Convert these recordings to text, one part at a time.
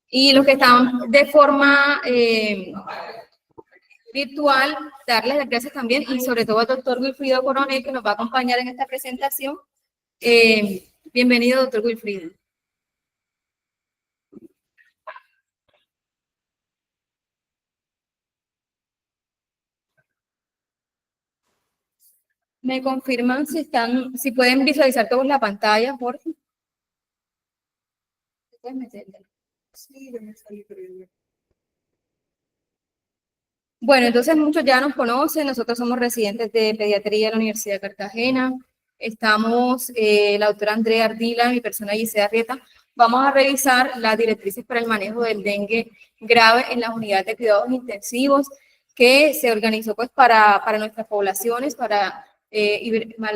Y los que están de forma virtual, darles las gracias también y sobre todo al doctor Wilfrido Coronel, que nos va a acompañar en esta presentación. Bienvenido, doctor Wilfrido. ¿Me confirman si pueden visualizar todos la pantalla, Jorge? ¿Puedes meterle? Sí, yo me salí creyendo. Bueno, entonces muchos ya nos conocen, nosotros somos residentes de pediatría de la Universidad de Cartagena, estamos la doctora Andrea Ardila, mi persona Gisela Arrieta, vamos a revisar las directrices para el manejo del dengue grave en las unidades de cuidados intensivos que se organizó pues para nuestras poblaciones, para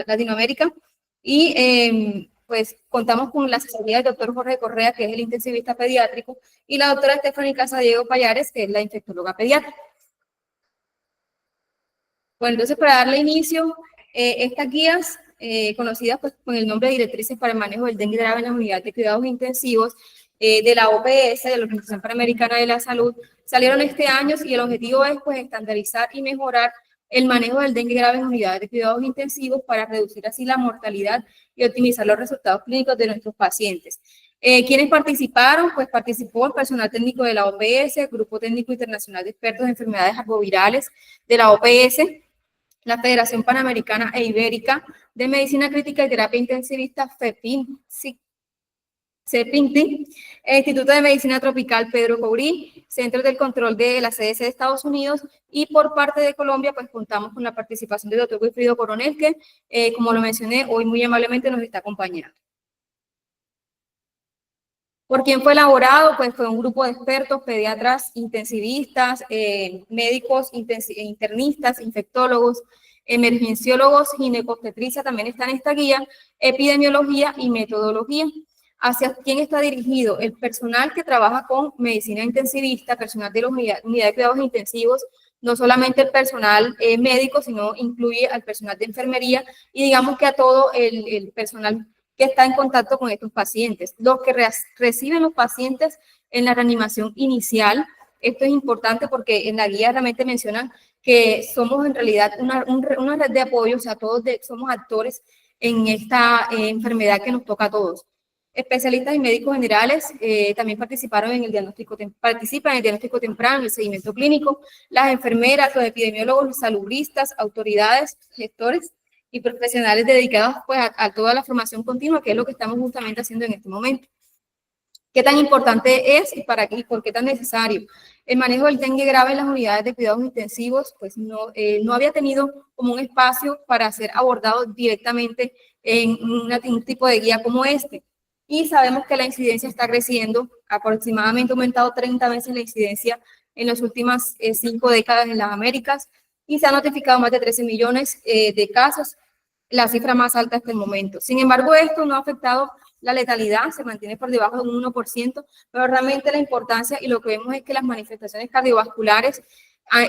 Latinoamérica, y pues contamos con la asesoría del doctor Jorge Correa, que es el intensivista pediátrico, y la doctora Stephanie Casadiego Payares, que es la infectóloga pediátrica. Bueno, entonces para darle inicio, estas guías, conocidas pues, con el nombre de Directrices para el Manejo del Dengue Grave en las Unidades de Cuidados Intensivos, de la OPS, de la Organización Panamericana de la Salud, salieron este año y el objetivo es pues estandarizar y mejorar el manejo del dengue grave en unidades de cuidados intensivos para reducir así la mortalidad y optimizar los resultados clínicos de nuestros pacientes. ¿Quiénes participaron? Pues participó el personal técnico de la OPS, Grupo Técnico Internacional de Expertos en Enfermedades Arbovirales de la OPS, la Federación Panamericana e Ibérica de Medicina Crítica y Terapia Intensivista, CEPINTI, Instituto de Medicina Tropical Pedro Courí, Centro del Control de la CDC de Estados Unidos, y por parte de Colombia, pues contamos con la participación del doctor Wilfrido Coronel, que, como lo mencioné, hoy muy amablemente nos está acompañando. ¿Por quién fue elaborado? Pues fue un grupo de expertos, pediatras, intensivistas, médicos, internistas, infectólogos, emergenciólogos, ginecobstetricia, también está en esta guía, epidemiología y metodología. ¿Hacia quién está dirigido? El personal que trabaja con medicina intensivista, personal de la unidad de cuidados intensivos, no solamente el personal médico, sino incluye al personal de enfermería y digamos que a todo el personal que está en contacto con estos pacientes. Los que reciben los pacientes en la reanimación inicial, esto es importante porque en la guía realmente mencionan que somos en realidad una red de apoyo, o sea, todos somos actores en esta enfermedad que nos toca a todos. Especialistas y médicos generales también participan en el diagnóstico temprano, en el seguimiento clínico, las enfermeras, los epidemiólogos, los salubristas, autoridades, gestores y profesionales dedicados pues, a toda la formación continua, que es lo que estamos justamente haciendo en este momento. ¿Qué tan importante es y para qué y por qué tan necesario? El manejo del dengue grave en las unidades de cuidados intensivos, pues no había tenido como un espacio para ser abordado directamente en un tipo de guía como este. Y sabemos que la incidencia está creciendo, aproximadamente ha aumentado 30 veces la incidencia en las últimas 5 décadas en las Américas, y se han notificado más de 13 millones de casos, la cifra más alta hasta el momento. Sin embargo, esto no ha afectado la letalidad, se mantiene por debajo de un 1%, pero realmente la importancia y lo que vemos es que las manifestaciones cardiovasculares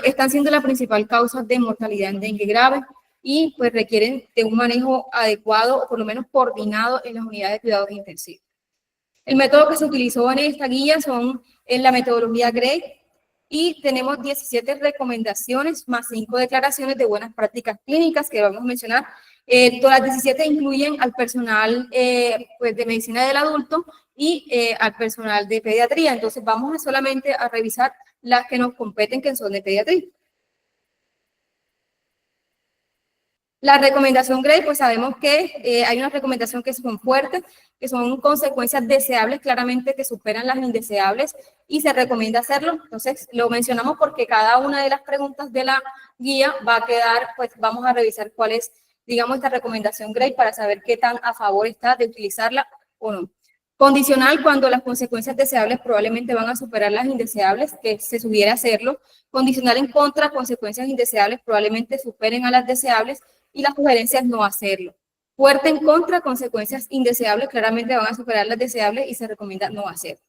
están siendo la principal causa de mortalidad en dengue grave y pues requieren de un manejo adecuado o por lo menos coordinado en las unidades de cuidados intensivos. El método que se utilizó en esta guía es la metodología GRADE, y tenemos 17 recomendaciones más 5 declaraciones de buenas prácticas clínicas que vamos a mencionar. Todas las 17 incluyen al personal pues de medicina del adulto y al personal de pediatría. Entonces vamos solamente a revisar las que nos competen, que son de pediatría. La recomendación GRADE, pues sabemos que hay una recomendación que son fuertes, que son consecuencias deseables claramente que superan las indeseables y se recomienda hacerlo. Entonces, lo mencionamos porque cada una de las preguntas de la guía va a quedar, pues vamos a revisar cuál es, digamos, esta recomendación GRADE para saber qué tan a favor está de utilizarla o no. Condicional, cuando las consecuencias deseables probablemente van a superar las indeseables, que se sugiere hacerlo. Condicional en contra, consecuencias indeseables probablemente superen a las deseables, y las sugerencias no hacerlo. Fuerte en contra, consecuencias indeseables claramente van a superar las deseables y se recomienda no hacerlo.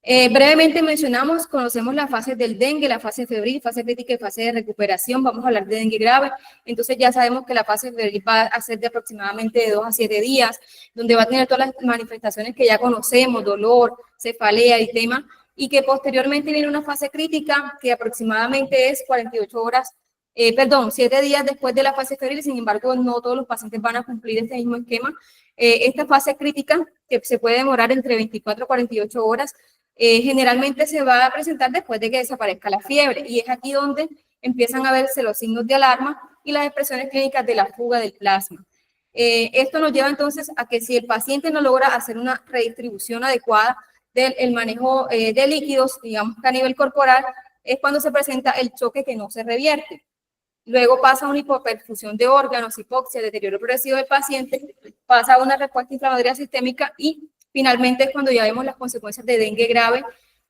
Brevemente mencionamos, conocemos las fases del dengue, la fase febril, fase crítica y fase de recuperación. Vamos a hablar de dengue grave. Entonces ya sabemos que la fase febril va a ser de aproximadamente de 2 a 7 días, donde va a tener todas las manifestaciones que ya conocemos, dolor, cefalea, eritema, y que posteriormente viene una fase crítica que aproximadamente es 48 horas, 7 días después de la fase febril. Sin embargo, no todos los pacientes van a cumplir este mismo esquema. Esta fase crítica, que se puede demorar entre 24 a 48 horas, generalmente se va a presentar después de que desaparezca la fiebre, y es aquí donde empiezan a verse los signos de alarma y las expresiones clínicas de la fuga del plasma. Esto nos lleva entonces a que si el paciente no logra hacer una redistribución adecuada del manejo de líquidos, digamos que a nivel corporal, es cuando se presenta el choque que no se revierte. Luego pasa a una hipoperfusión de órganos, hipoxia, deterioro progresivo del paciente, pasa a una respuesta inflamatoria sistémica y finalmente es cuando ya vemos las consecuencias de dengue grave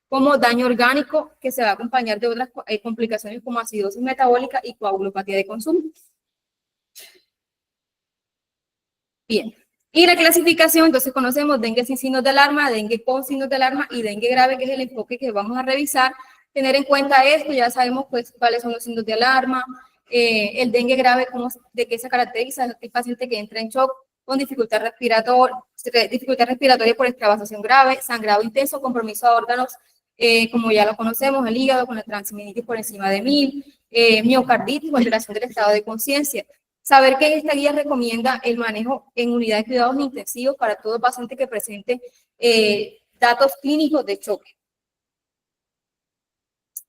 como daño orgánico, que se va a acompañar de otras complicaciones como acidosis metabólica y coagulopatía de consumo. Bien, y la clasificación, entonces conocemos dengue sin signos de alarma, dengue con signos de alarma y dengue grave, que es el enfoque que vamos a revisar. Tener en cuenta esto, ya sabemos pues cuáles son los signos de alarma, el dengue grave, de qué se caracteriza, el paciente que entra en shock con dificultad respiratoria por extravasación grave, sangrado intenso, compromiso a órganos, como ya lo conocemos, el hígado con la transaminitis por encima de 1000, miocarditis o alteración del estado de conciencia. Saber que esta guía recomienda el manejo en unidad de cuidados intensivos para todo paciente que presente datos clínicos de choque.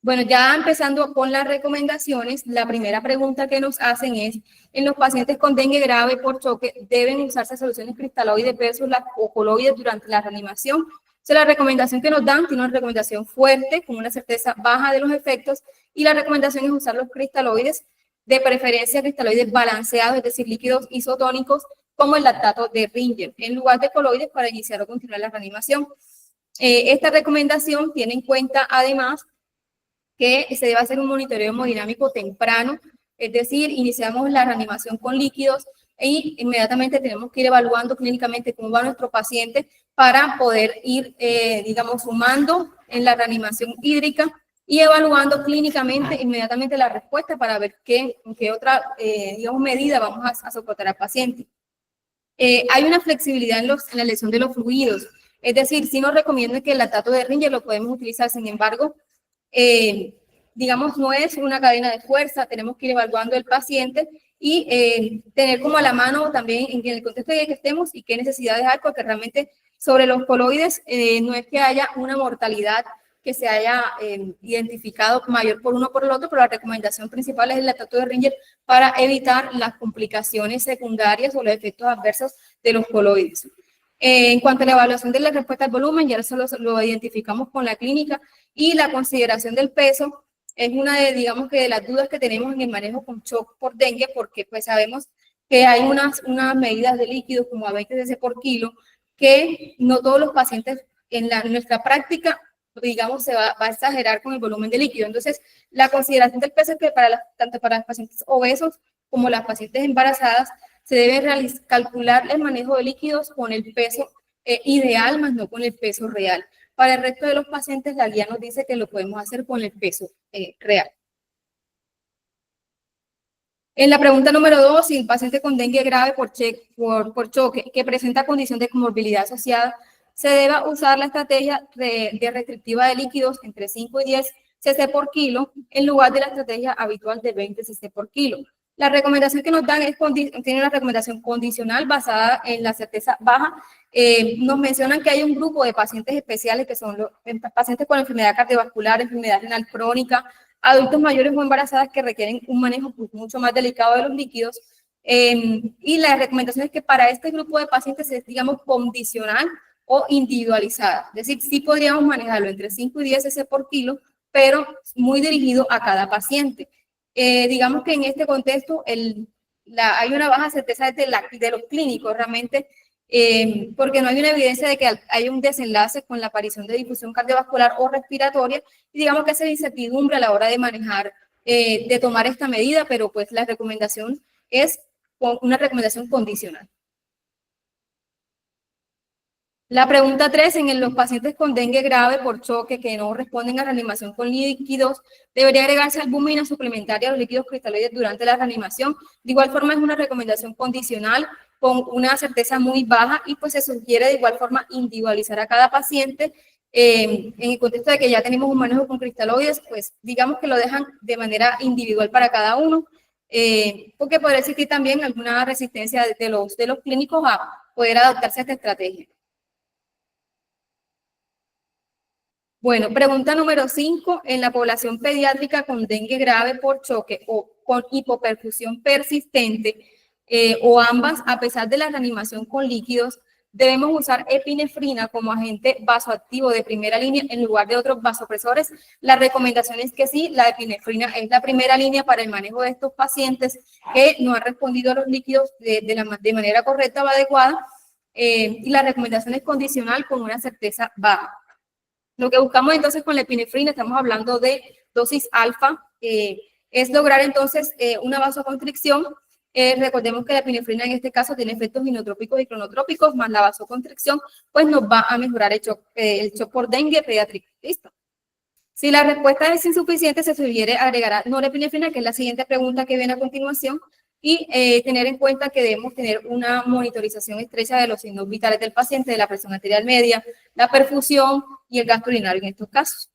Bueno, ya empezando con las recomendaciones, la primera pregunta que nos hacen es, en los pacientes con dengue grave por choque, ¿deben usarse soluciones cristaloides versus las o coloides durante la reanimación? O sea, la recomendación que nos dan tiene una recomendación fuerte, con una certeza baja de los efectos, y la recomendación es usar los cristaloides, de preferencia cristaloides balanceados, es decir, líquidos isotónicos, como el lactato de Ringer, en lugar de coloides para iniciar o continuar la reanimación. Esta recomendación tiene en cuenta, además, que se debe hacer un monitoreo hemodinámico temprano, es decir, iniciamos la reanimación con líquidos y inmediatamente tenemos que ir evaluando clínicamente cómo va nuestro paciente para poder ir, digamos, sumando en la reanimación hídrica y evaluando clínicamente inmediatamente la respuesta para ver qué otra, digamos, medida vamos a soportar al paciente. Hay una flexibilidad en la elección de los fluidos, es decir, sí nos recomiendo que el lactato de Ringer lo podemos utilizar, sin embargo, digamos, no es una cadena de fuerza, tenemos que ir evaluando el paciente y tener como a la mano también en el contexto en el que estemos y qué necesidades hay, porque realmente sobre los coloides no es que haya una mortalidad que se haya identificado mayor por uno o por el otro, pero la recomendación principal es el lactato de Ringer para evitar las complicaciones secundarias o los efectos adversos de los coloides. En cuanto a la evaluación de la respuesta al volumen, ya eso lo identificamos con la clínica, y la consideración del peso es una de, digamos, que de las dudas que tenemos en el manejo con shock por dengue, porque pues sabemos que hay unas medidas de líquidos como a 20 cc por kilo, que no todos los pacientes en nuestra práctica, digamos, se va a exagerar con el volumen de líquido. Entonces, la consideración del peso es que tanto para los pacientes obesos como las pacientes embarazadas, se debe calcular el manejo de líquidos con el peso ideal, más no con el peso real. Para el resto de los pacientes, la guía nos dice que lo podemos hacer con el peso real. En la pregunta número 2, si el paciente con dengue grave por choque que presenta condición de comorbilidad asociada, se debe usar la estrategia de restrictiva de líquidos entre 5 y 10 cc por kilo en lugar de la estrategia habitual de 20 cc por kilo. La recomendación que nos dan tiene una recomendación condicional basada en la certeza baja. Nos mencionan que hay un grupo de pacientes especiales que son los pacientes con enfermedad cardiovascular, enfermedad renal crónica, adultos mayores o embarazadas que requieren un manejo mucho más delicado de los líquidos. Y la recomendación es que para este grupo de pacientes es, digamos, condicional o individualizada. Es decir, sí podríamos manejarlo entre 5 y 10 cc por kilo, pero muy dirigido a cada paciente. Digamos que en este contexto hay una baja certeza de los clínicos realmente, porque no hay una evidencia de que hay un desenlace con la aparición de difusión cardiovascular o respiratoria, y digamos que esa incertidumbre a la hora de manejar, de tomar esta medida, pero pues la recomendación es una recomendación condicional. La pregunta 3, en los pacientes con dengue grave por choque que no responden a reanimación con líquidos, ¿debería agregarse albúmina suplementaria a los líquidos cristaloides durante la reanimación? De igual forma es una recomendación condicional con una certeza muy baja y pues se sugiere de igual forma individualizar a cada paciente. En el contexto de que ya tenemos un manejo con cristaloides, pues digamos que lo dejan de manera individual para cada uno, porque podría existir también alguna resistencia de los clínicos a poder adoptarse a esta estrategia. Bueno, pregunta número 5. En la población pediátrica con dengue grave por choque o con hipoperfusión persistente o ambas, a pesar de la reanimación con líquidos, debemos usar epinefrina como agente vasoactivo de primera línea en lugar de otros vasopresores. La recomendación es que sí, la epinefrina es la primera línea para el manejo de estos pacientes que no han respondido a los líquidos de manera correcta o adecuada, y la recomendación es condicional con una certeza baja. Lo que buscamos entonces con la epinefrina, estamos hablando de dosis alfa, es lograr entonces una vasoconstricción. Recordemos que la epinefrina en este caso tiene efectos inotrópicos y cronotrópicos, más la vasoconstricción, pues nos va a mejorar el shock por dengue pediátrico. ¿Listo? Si la respuesta es insuficiente, se sugiere agregar norepinefrina, que es la siguiente pregunta que viene a continuación, y tener en cuenta que debemos tener una monitorización estrecha de los signos vitales del paciente, de la presión arterial media, la perfusión y el gasto urinario en estos casos.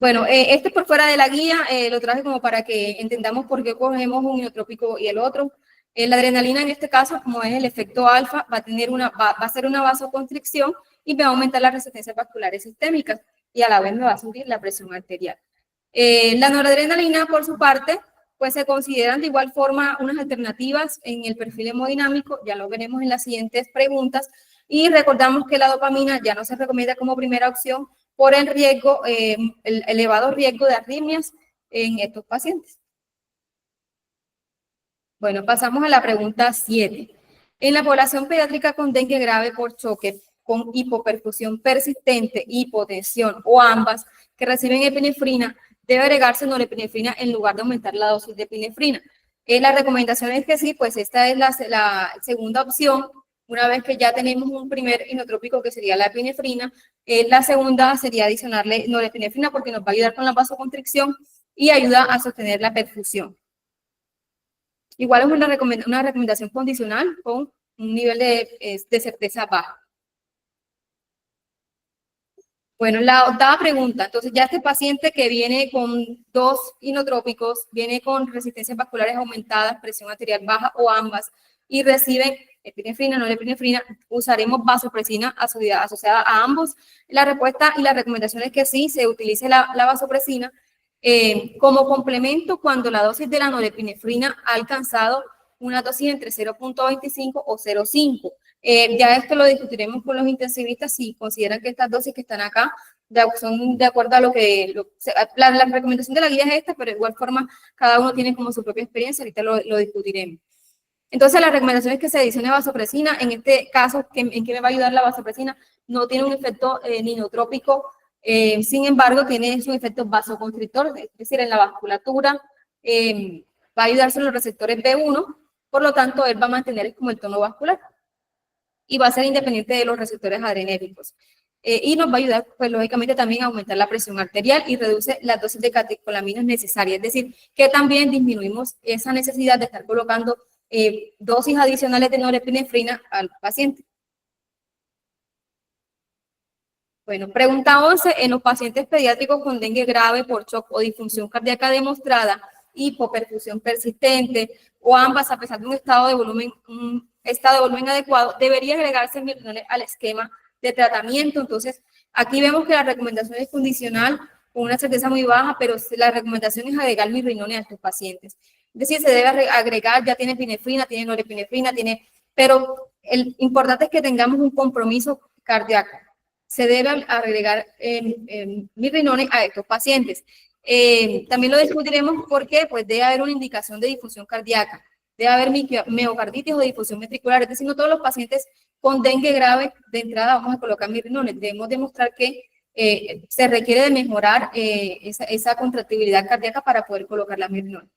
Bueno, este por fuera de la guía lo traje como para que entendamos por qué cogemos un inotrópico y el otro. La adrenalina en este caso, como es el efecto alfa, va a ser una vasoconstricción y me va a aumentar las resistencias vasculares sistémicas y a la vez me va a subir la presión arterial. La noradrenalina, por su parte, pues se consideran de igual forma unas alternativas en el perfil hemodinámico, ya lo veremos en las siguientes preguntas, y recordamos que la dopamina ya no se recomienda como primera opción por el riesgo, el elevado riesgo de arritmias en estos pacientes. Bueno, pasamos a la pregunta 7. En la población pediátrica con dengue grave por choque, con hipoperfusión persistente, hipotensión o ambas que reciben epinefrina, debe agregarse norepinefrina en lugar de aumentar la dosis de epinefrina. La recomendación es que sí, pues esta es la segunda opción. Una vez que ya tenemos un primer inotrópico que sería la epinefrina, la segunda sería adicionarle norepinefrina porque nos va a ayudar con la vasoconstricción y ayuda a sostener la perfusión. Igual es una recomendación condicional con un nivel de certeza baja. Bueno, la octava pregunta. Entonces, ya este paciente que viene con 2 inotrópicos, viene con resistencias vasculares aumentadas, presión arterial baja o ambas, y reciben epinefrina, no epinefrina, usaremos vasopresina asociada a ambos. La respuesta y la recomendación es que sí, se utilice la vasopresina como complemento cuando la dosis de la norepinefrina ha alcanzado una dosis entre 0.25 o 0.5. Ya esto lo discutiremos con los intensivistas si consideran que estas dosis que están acá son de acuerdo a la recomendación de la guía es esta, pero de igual forma cada uno tiene como su propia experiencia, ahorita lo discutiremos. Entonces la recomendación es que se adicione vasopresina. En este caso, ¿en qué me va a ayudar la vasopresina? No tiene un efecto ninotrópico, sin embargo tiene su efecto vasoconstrictor, es decir, en la vasculatura, va a ayudarse en los receptores B1, por lo tanto él va a mantener como el tono vascular y va a ser independiente de los receptores adrenérgicos. Y nos va a ayudar, pues lógicamente, también a aumentar la presión arterial y reduce la dosis de catecolaminas necesarias, es decir, que también disminuimos esa necesidad de estar colocando dosis adicionales de norepinefrina al paciente. Bueno, pregunta 11. En los pacientes pediátricos con dengue grave por shock o disfunción cardíaca demostrada, hipoperfusión persistente o ambas a pesar de un estado de volumen adecuado, debería agregarse mirinones al esquema de tratamiento. Entonces, aquí vemos que la recomendación es condicional con una certeza muy baja, pero la recomendación es agregar mirinones a estos pacientes. Es decir, se debe agregar, ya tiene epinefrina, tiene norepinefrina, pero el importante es que tengamos un compromiso cardíaco. Se debe agregar mirinones a estos pacientes. También lo discutiremos porque pues, debe haber una indicación de difusión cardíaca, debe haber miocarditis o difusión ventricular, es decir, no todos los pacientes con dengue grave de entrada vamos a colocar mirinones, debemos demostrar que se requiere de mejorar esa contractibilidad cardíaca para poder colocar la mirinones.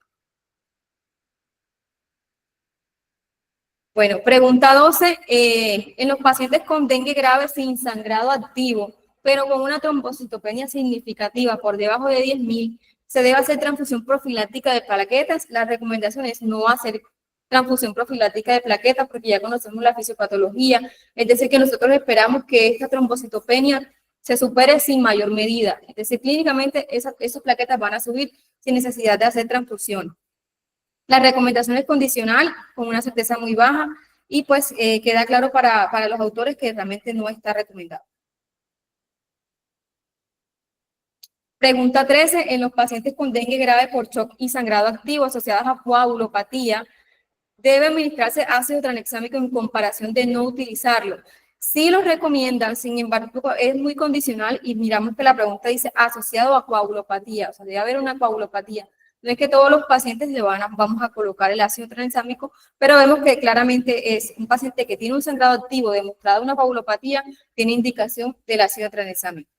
Bueno, pregunta 12. En los pacientes con dengue grave sin sangrado activo, pero con una trombocitopenia significativa por debajo de 10.000, ¿se debe hacer transfusión profiláctica de plaquetas? La recomendación es no hacer transfusión profiláctica de plaquetas porque ya conocemos la fisiopatología, es decir, que nosotros esperamos que esta trombocitopenia se supere sin mayor medida. Es decir, clínicamente esas plaquetas van a subir sin necesidad de hacer transfusión. La recomendación es condicional, con una certeza muy baja, y pues queda claro para los autores que realmente no está recomendado. Pregunta 13. En los pacientes con dengue grave por shock y sangrado activo asociados a coagulopatía, ¿debe administrarse ácido tranexámico en comparación de no utilizarlo? Sí lo recomiendan, sin embargo, es muy condicional y miramos que la pregunta dice asociado a coagulopatía, o sea, debe haber una coagulopatía. No es que todos los pacientes vamos a colocar el ácido tranexámico, pero vemos que claramente es un paciente que tiene un sangrado activo demostrado una coagulopatía, tiene indicación del ácido tranexámico.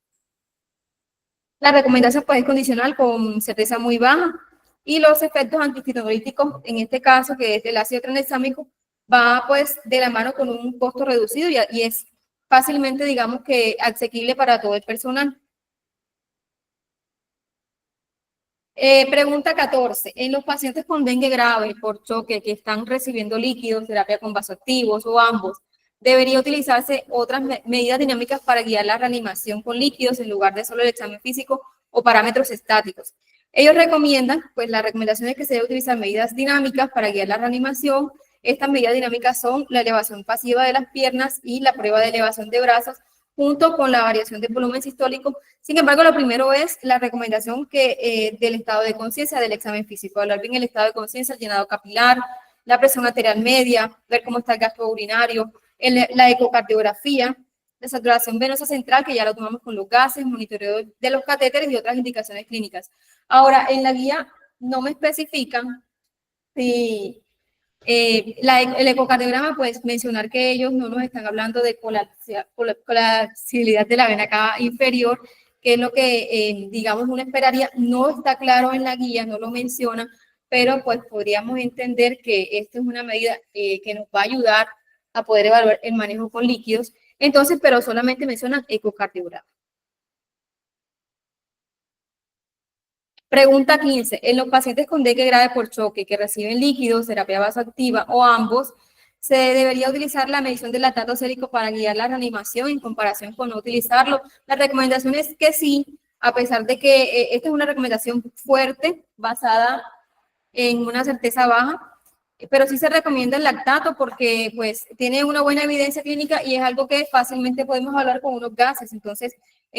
La recomendación pues es condicional con certeza muy baja y los efectos antifitonolíticos, en este caso que es el ácido tranexámico, va pues de la mano con un costo reducido y es fácilmente, digamos que asequible para todo el personal. Pregunta 14. En los pacientes con dengue grave por choque que están recibiendo líquidos, terapia con vasoactivos o ambos, ¿debería utilizarse otras medidas dinámicas para guiar la reanimación con líquidos en lugar de solo el examen físico o parámetros estáticos? Ellos recomiendan, pues la recomendación es que se debe utilizar medidas dinámicas para guiar la reanimación. Estas medidas dinámicas son la elevación pasiva de las piernas y la prueba de elevación de brazos, junto con la variación de volumen sistólico. Sin embargo, lo primero es la recomendación del estado de conciencia del examen físico, hablar bien el estado de conciencia, el llenado capilar, la presión arterial media, ver cómo está el gasto urinario, la ecocardiografía, la saturación venosa central, que ya lo tomamos con los gases, monitoreo de los catéteres y otras indicaciones clínicas. Ahora, en la guía no me especifican si el ecocardiograma, pues mencionar que ellos no nos están hablando de colapsibilidad de la vena cava inferior, que es lo que, digamos, uno esperaría. No está claro en la guía, no lo menciona, pero pues podríamos entender que esta es una medida que nos va a ayudar a poder evaluar el manejo con líquidos. Entonces, pero solamente mencionan ecocardiograma. Pregunta 15. En los pacientes con dengue grave por choque que reciben líquidos, terapia vasoactiva o ambos, ¿se debería utilizar la medición del lactato sérico para guiar la reanimación en comparación con no utilizarlo? La recomendación es que sí, a pesar de que esta es una recomendación fuerte, basada en una certeza baja, pero sí se recomienda el lactato porque pues tiene una buena evidencia clínica y es algo que fácilmente podemos hablar con unos gases. Entonces,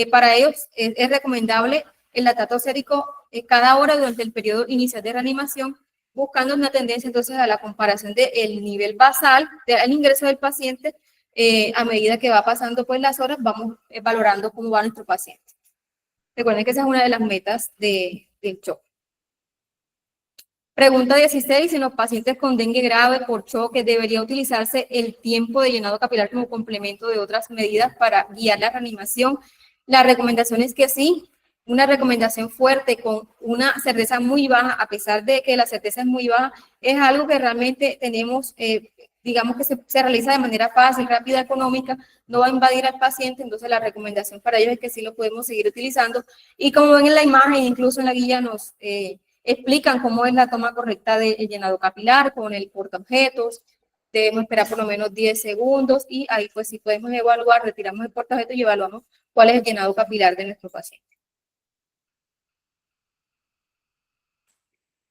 para ellos es recomendable el lactato sérico cada hora durante el periodo inicial de reanimación, buscando una tendencia entonces a la comparación del nivel basal, del ingreso del paciente, a medida que va pasando pues las horas, vamos valorando cómo va nuestro paciente. Recuerden que esa es una de las metas del shock. Pregunta 16. En los pacientes con dengue grave por choque, ¿debería utilizarse el tiempo de llenado capilar como complemento de otras medidas para guiar la reanimación? La recomendación es que sí, una recomendación fuerte con una certeza muy baja, a pesar de que la certeza es muy baja, es algo que realmente tenemos, digamos que se realiza de manera fácil, rápida, económica, no va a invadir al paciente, entonces la recomendación para ellos es que sí lo podemos seguir utilizando. Y como ven en la imagen, incluso en la guía nos explican cómo es la toma correcta del llenado capilar con el portaobjetos. Debemos esperar por lo menos 10 segundos y ahí pues sí podemos evaluar, retiramos el portaobjetos y evaluamos cuál es el llenado capilar de nuestro paciente.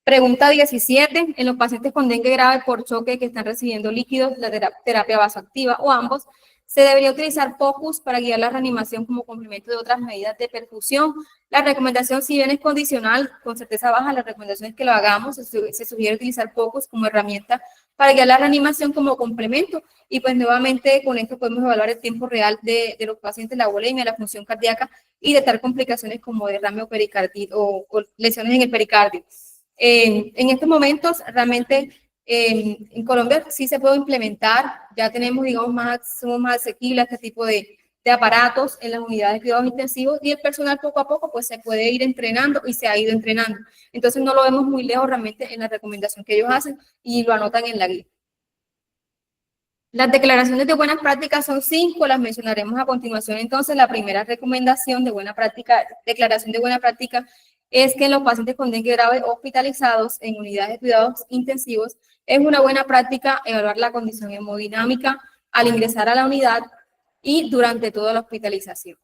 Pregunta 17. En los pacientes con dengue grave por choque que están recibiendo líquidos, la terapia vasoactiva o ambos, ¿se debería utilizar POCUS para guiar la reanimación como complemento de otras medidas de perfusión? La recomendación, si bien es condicional, con certeza baja, la recomendación es que lo hagamos. Se sugiere utilizar POCUS como herramienta para guiar la reanimación como complemento. Y pues nuevamente con esto podemos evaluar el tiempo real de los pacientes, la volemia, la función cardíaca y detectar complicaciones como derrame o pericarditis o lesiones en el pericardio. En estos momentos, realmente en Colombia sí se puede implementar, ya tenemos, digamos, somos más asequibles a este tipo de aparatos en las unidades de cuidados intensivos y el personal poco a poco pues se puede ir entrenando y se ha ido entrenando. Entonces no lo vemos muy lejos realmente en la recomendación que ellos hacen y lo anotan en la guía. Las declaraciones de buenas prácticas son 5, las mencionaremos a continuación. Entonces, la primera recomendación de buena práctica, declaración de buena práctica, es que en los pacientes con dengue grave hospitalizados en unidades de cuidados intensivos, es una buena práctica evaluar la condición hemodinámica al ingresar a la unidad y durante toda la hospitalización.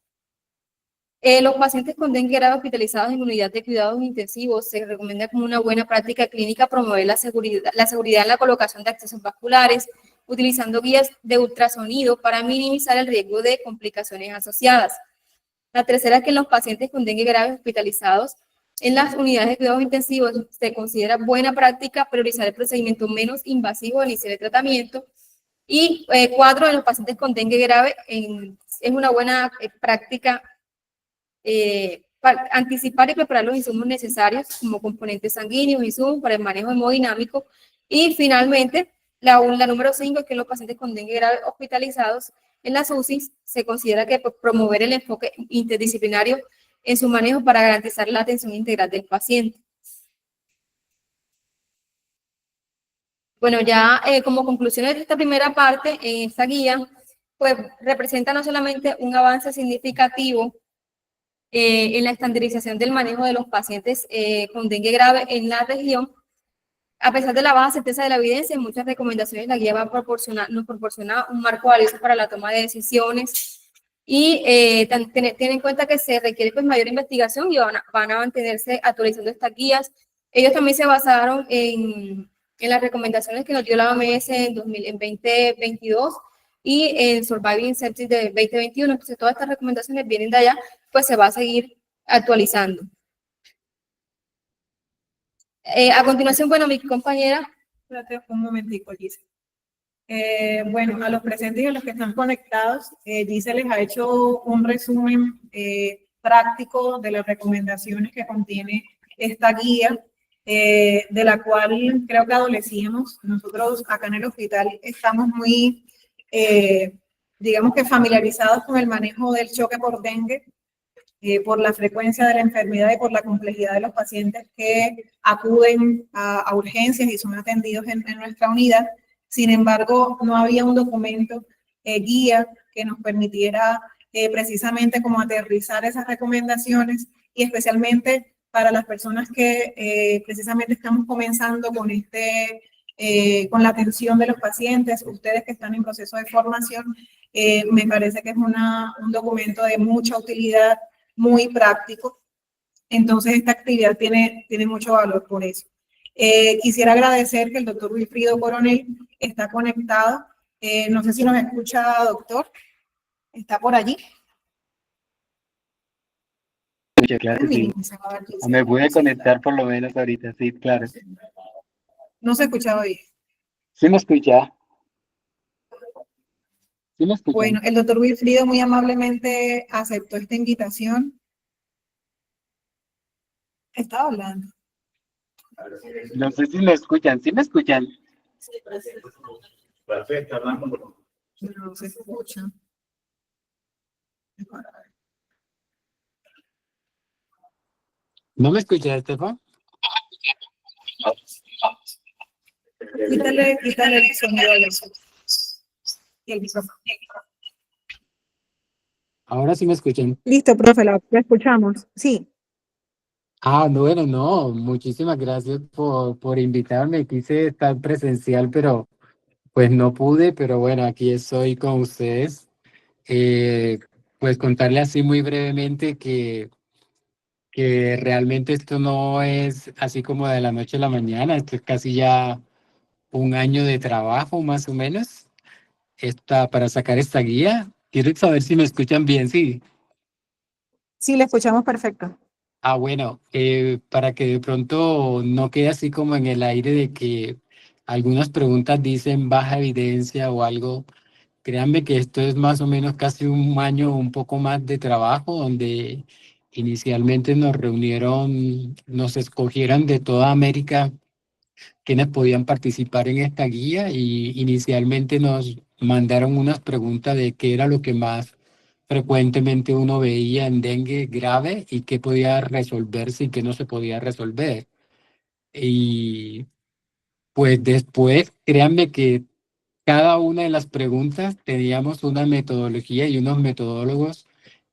Los pacientes con dengue grave hospitalizados en unidad de cuidados intensivos se recomienda como una buena práctica clínica promover la seguridad en la colocación de accesos vasculares, utilizando guías de ultrasonido para minimizar el riesgo de complicaciones asociadas. La tercera es que en los pacientes con dengue grave hospitalizados en las unidades de cuidados intensivos se considera buena práctica priorizar el procedimiento menos invasivo al iniciar el tratamiento. Y 4, en los pacientes con dengue grave es una buena práctica anticipar y preparar los insumos necesarios como componentes sanguíneos, insumos para el manejo hemodinámico. Y finalmente, la número 5 es que en los pacientes con dengue grave hospitalizados en las UCI se considera que promover el enfoque interdisciplinario en su manejo para garantizar la atención integral del paciente. Bueno, ya como conclusiones de esta primera parte, en esta guía, pues representa no solamente un avance significativo en la estandarización del manejo de los pacientes con dengue grave en la región. A pesar de la baja certeza de la evidencia, en muchas recomendaciones la guía nos proporciona un marco valioso para la toma de decisiones y ten en cuenta que se requiere pues mayor investigación y van a mantenerse actualizando estas guías. Ellos también se basaron en las recomendaciones que nos dio la OMS en 2022 y en Surviving Sepsis de 2021. Entonces, todas estas recomendaciones vienen de allá, pues se va a seguir actualizando. A continuación, bueno, mi compañera. Espérate un momentico, Gise. Bueno, a los presentes y a los que están conectados, Gise les ha hecho un resumen práctico de las recomendaciones que contiene esta guía, de la cual creo que adolecíamos. Nosotros acá en el hospital estamos muy, digamos que familiarizados con el manejo del choque por dengue, por la frecuencia de la enfermedad y por la complejidad de los pacientes que acuden a urgencias y son atendidos en nuestra unidad. Sin embargo, no había un documento guía que nos permitiera precisamente como aterrizar esas recomendaciones y especialmente para las personas que precisamente estamos comenzando con con la atención de los pacientes, ustedes que están en proceso de formación, me parece que es un documento de mucha utilidad, muy práctico. Entonces, esta actividad tiene mucho valor por eso. Quisiera agradecer que el doctor Wilfrido Coronel está conectado. No sé si nos escucha, doctor. ¿Está por allí? Claro, sí. Me pude conectar por lo menos ahorita, sí, claro. No se escuchaba bien. ¿Sí me escucha? ¿Sí me escucha? Bueno, el doctor Wilfrido muy amablemente aceptó esta invitación. Estaba hablando. No sé si me escuchan. ¿Sí me escuchan? Perfecto, hablando. No se escucha. ¿No me escuchas, Estefan? Quítale el sonido de eso. Y el micrófono. Ahora sí me escuchan. Listo, profe, la escuchamos. Sí. Ah, bueno, no, muchísimas gracias por invitarme. Quise estar presencial, pero pues no pude, pero bueno, aquí estoy con ustedes. Eh, pues contarle así muy brevemente que realmente esto no es así como de la noche a la mañana, esto es casi ya un año de trabajo más o menos para sacar esta guía. Quiero saber si me escuchan bien, sí. Sí, le escuchamos perfecto. Ah, bueno, para que de pronto no quede así como en el aire de que algunas preguntas dicen baja evidencia o algo, créanme que esto es más o menos casi un año, un poco más de trabajo, donde inicialmente nos escogieron de toda América quienes podían participar en esta guía y inicialmente nos mandaron unas preguntas de qué era lo que más frecuentemente uno veía en dengue grave y qué podía resolverse y qué no se podía resolver. Y pues después, créanme que cada una de las preguntas teníamos una metodología y unos metodólogos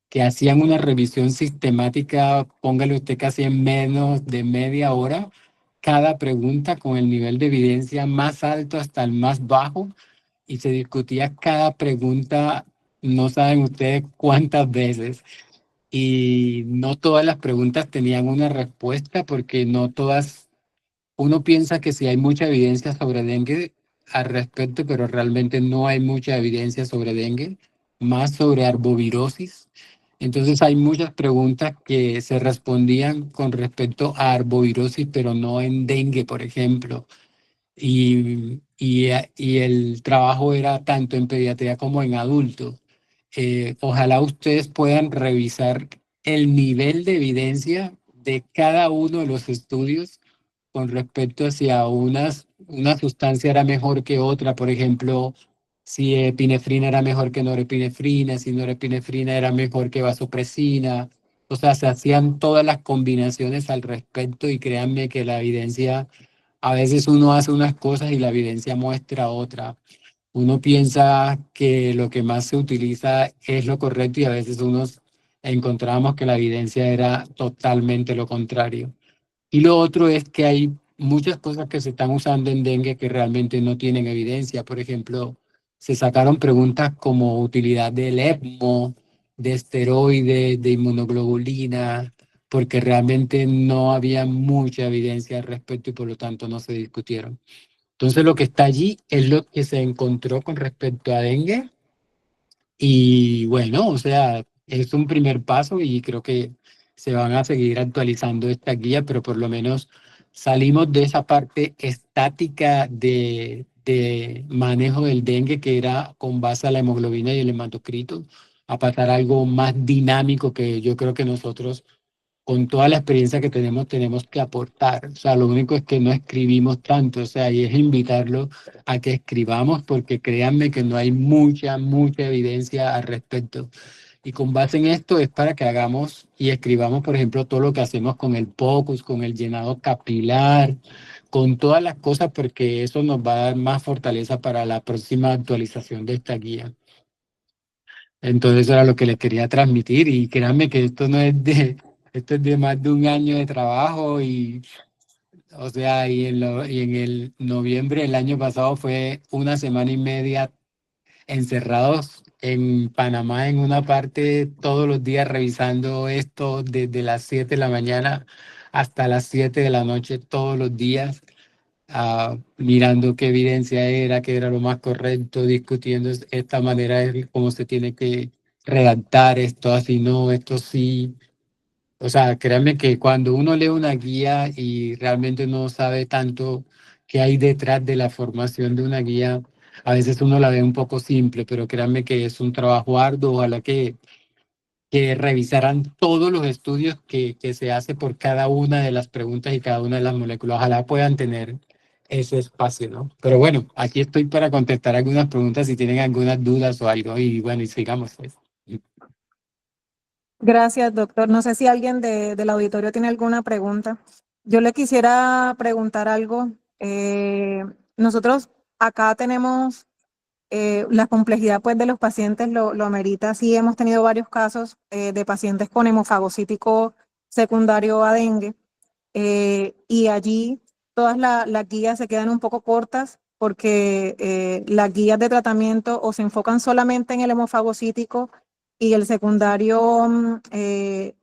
que hacían una revisión sistemática, póngale usted casi en menos de media hora, cada pregunta con el nivel de evidencia más alto hasta el más bajo, y se discutía cada pregunta, no saben ustedes cuántas veces, y no todas las preguntas tenían una respuesta porque no todas, uno piensa que sí hay mucha evidencia sobre dengue al respecto, pero realmente no hay mucha evidencia sobre dengue, más sobre arbovirosis. Entonces hay muchas preguntas que se respondían con respecto a arbovirosis, pero no en dengue, por ejemplo. Y el trabajo era tanto en pediatría como en adultos. Ojalá ustedes puedan revisar el nivel de evidencia de cada uno de los estudios con respecto a si a una sustancia era mejor que otra, por ejemplo, si epinefrina era mejor que norepinefrina, si norepinefrina era mejor que vasopresina. O sea, se hacían todas las combinaciones al respecto y créanme que la evidencia, a veces uno hace unas cosas y la evidencia muestra otra. Uno piensa que lo que más se utiliza es lo correcto y a veces unos encontramos que la evidencia era totalmente lo contrario. Y lo otro es que hay muchas cosas que se están usando en dengue que realmente no tienen evidencia. Por ejemplo, se sacaron preguntas como utilidad del ECMO, de esteroides, de inmunoglobulina, porque realmente no había mucha evidencia al respecto y por lo tanto no se discutieron. Entonces lo que está allí es lo que se encontró con respecto a dengue y bueno, o sea, es un primer paso y creo que se van a seguir actualizando esta guía, pero por lo menos salimos de esa parte estática de manejo del dengue que era con base a la hemoglobina y el hematocrito, a pasar a algo más dinámico que yo creo que nosotros con toda la experiencia que tenemos, tenemos que aportar. O sea, lo único es que no escribimos tanto, o sea, y es invitarlo a que escribamos porque créanme que no hay mucha evidencia al respecto. Y con base en esto es para que hagamos y escribamos, por ejemplo, todo lo que hacemos con el POCUS, con el llenado capilar, con todas las cosas, porque eso nos va a dar más fortaleza para la próxima actualización de esta guía. Entonces eso era lo que les quería transmitir y créanme que esto es de más de un año de trabajo y, o sea, y en el noviembre del año pasado fue una semana y media encerrados en Panamá en una parte todos los días revisando esto desde las 7 de la mañana hasta las 7 de la noche todos los días, mirando qué evidencia era, qué era lo más correcto, discutiendo esta manera de cómo se tiene que redactar esto, así no, esto sí. O sea, créanme que cuando uno lee una guía y realmente no sabe tanto qué hay detrás de la formación de una guía, a veces uno la ve un poco simple, pero créanme que es un trabajo arduo. Ojalá que revisaran todos los estudios que se hace por cada una de las preguntas y cada una de las moléculas. Ojalá puedan tener ese espacio, ¿no? Pero bueno, aquí estoy para contestar algunas preguntas si tienen algunas dudas o algo. Y bueno, y sigamos pues. Gracias, doctor. No sé si alguien del auditorio tiene alguna pregunta. Yo le quisiera preguntar algo. Nosotros acá tenemos la complejidad pues, de los pacientes lo amerita. Sí, hemos tenido varios casos de pacientes con hemofagocítico secundario a dengue. Y allí todas las guías se quedan un poco cortas porque las guías de tratamiento o se enfocan solamente en el hemofagocítico y el secundario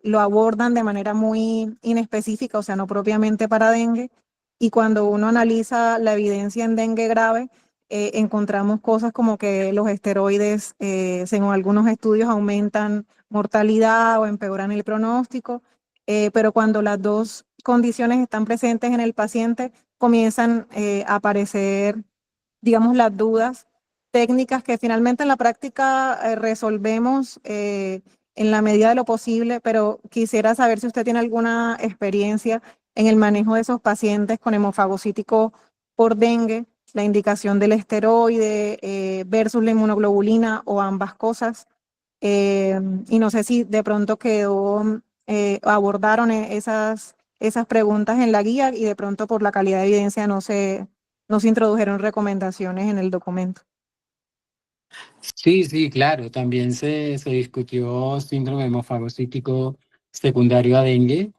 lo abordan de manera muy inespecífica, o sea, no propiamente para dengue. Y cuando uno analiza la evidencia en dengue grave, encontramos cosas como que los esteroides, según algunos estudios, aumentan mortalidad o empeoran el pronóstico. Pero cuando las dos condiciones están presentes en el paciente, comienzan a aparecer, digamos, las dudas técnicas que finalmente en la práctica resolvemos en la medida de lo posible, pero quisiera saber si usted tiene alguna experiencia en el manejo de esos pacientes con hemofagocítico por dengue, la indicación del esteroide versus la inmunoglobulina o ambas cosas. Y no sé si de pronto abordaron esas preguntas en la guía y de pronto por la calidad de evidencia no se introdujeron recomendaciones en el documento. Sí, sí, claro. También se discutió síndrome hemofagocítico secundario a dengue,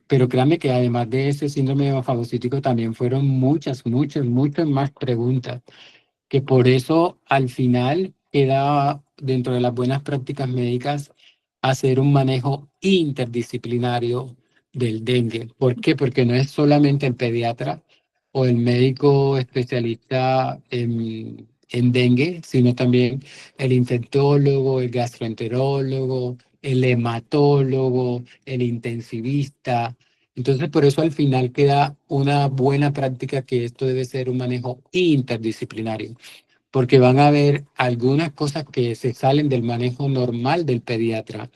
pero créanme que además de ese síndrome hemofagocítico también fueron muchas más preguntas, que por eso al final queda dentro de las buenas prácticas médicas hacer un manejo interdisciplinario del dengue. ¿Por qué? Porque no es solamente el pediatra o el médico especialista en dengue, sino también el infectólogo, el gastroenterólogo, el hematólogo, el intensivista. Entonces, por eso al final queda una buena práctica que esto debe ser un manejo interdisciplinario, porque van a haber algunas cosas que se salen del manejo normal del pediatra,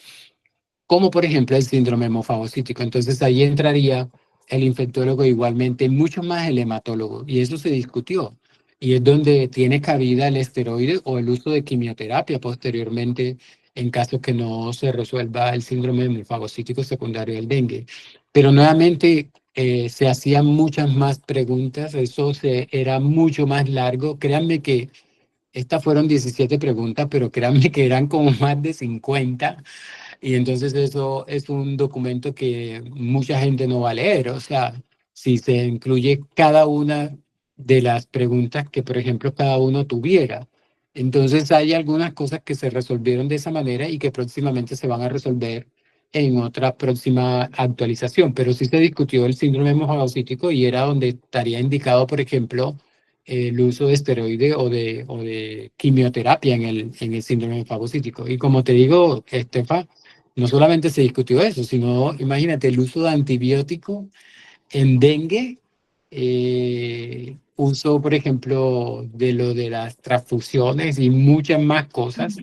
como por ejemplo el síndrome hemofagocítico. Entonces ahí entraría el infectólogo, igualmente mucho más el hematólogo, y eso se discutió. Y es donde tiene cabida el esteroide o el uso de quimioterapia posteriormente en caso que no se resuelva el síndrome hemofagocítico secundario del dengue. Pero nuevamente se hacían muchas más preguntas, era mucho más largo. Créanme que estas fueron 17 preguntas, pero créanme que eran como más de 50, y entonces eso es un documento que mucha gente no va a leer. O sea, si se incluye cada una de las preguntas que, por ejemplo, cada uno tuviera. Entonces hay algunas cosas que se resolvieron de esa manera y que próximamente se van a resolver en otra próxima actualización. Pero sí se discutió el síndrome hemofagocítico y era donde estaría indicado, por ejemplo, el uso de esteroide o de quimioterapia en el síndrome hemofagocítico. Y como te digo, Estefa, no solamente se discutió eso, sino, imagínate, el uso de antibiótico en dengue, uso, por ejemplo, de lo de las transfusiones y muchas más cosas,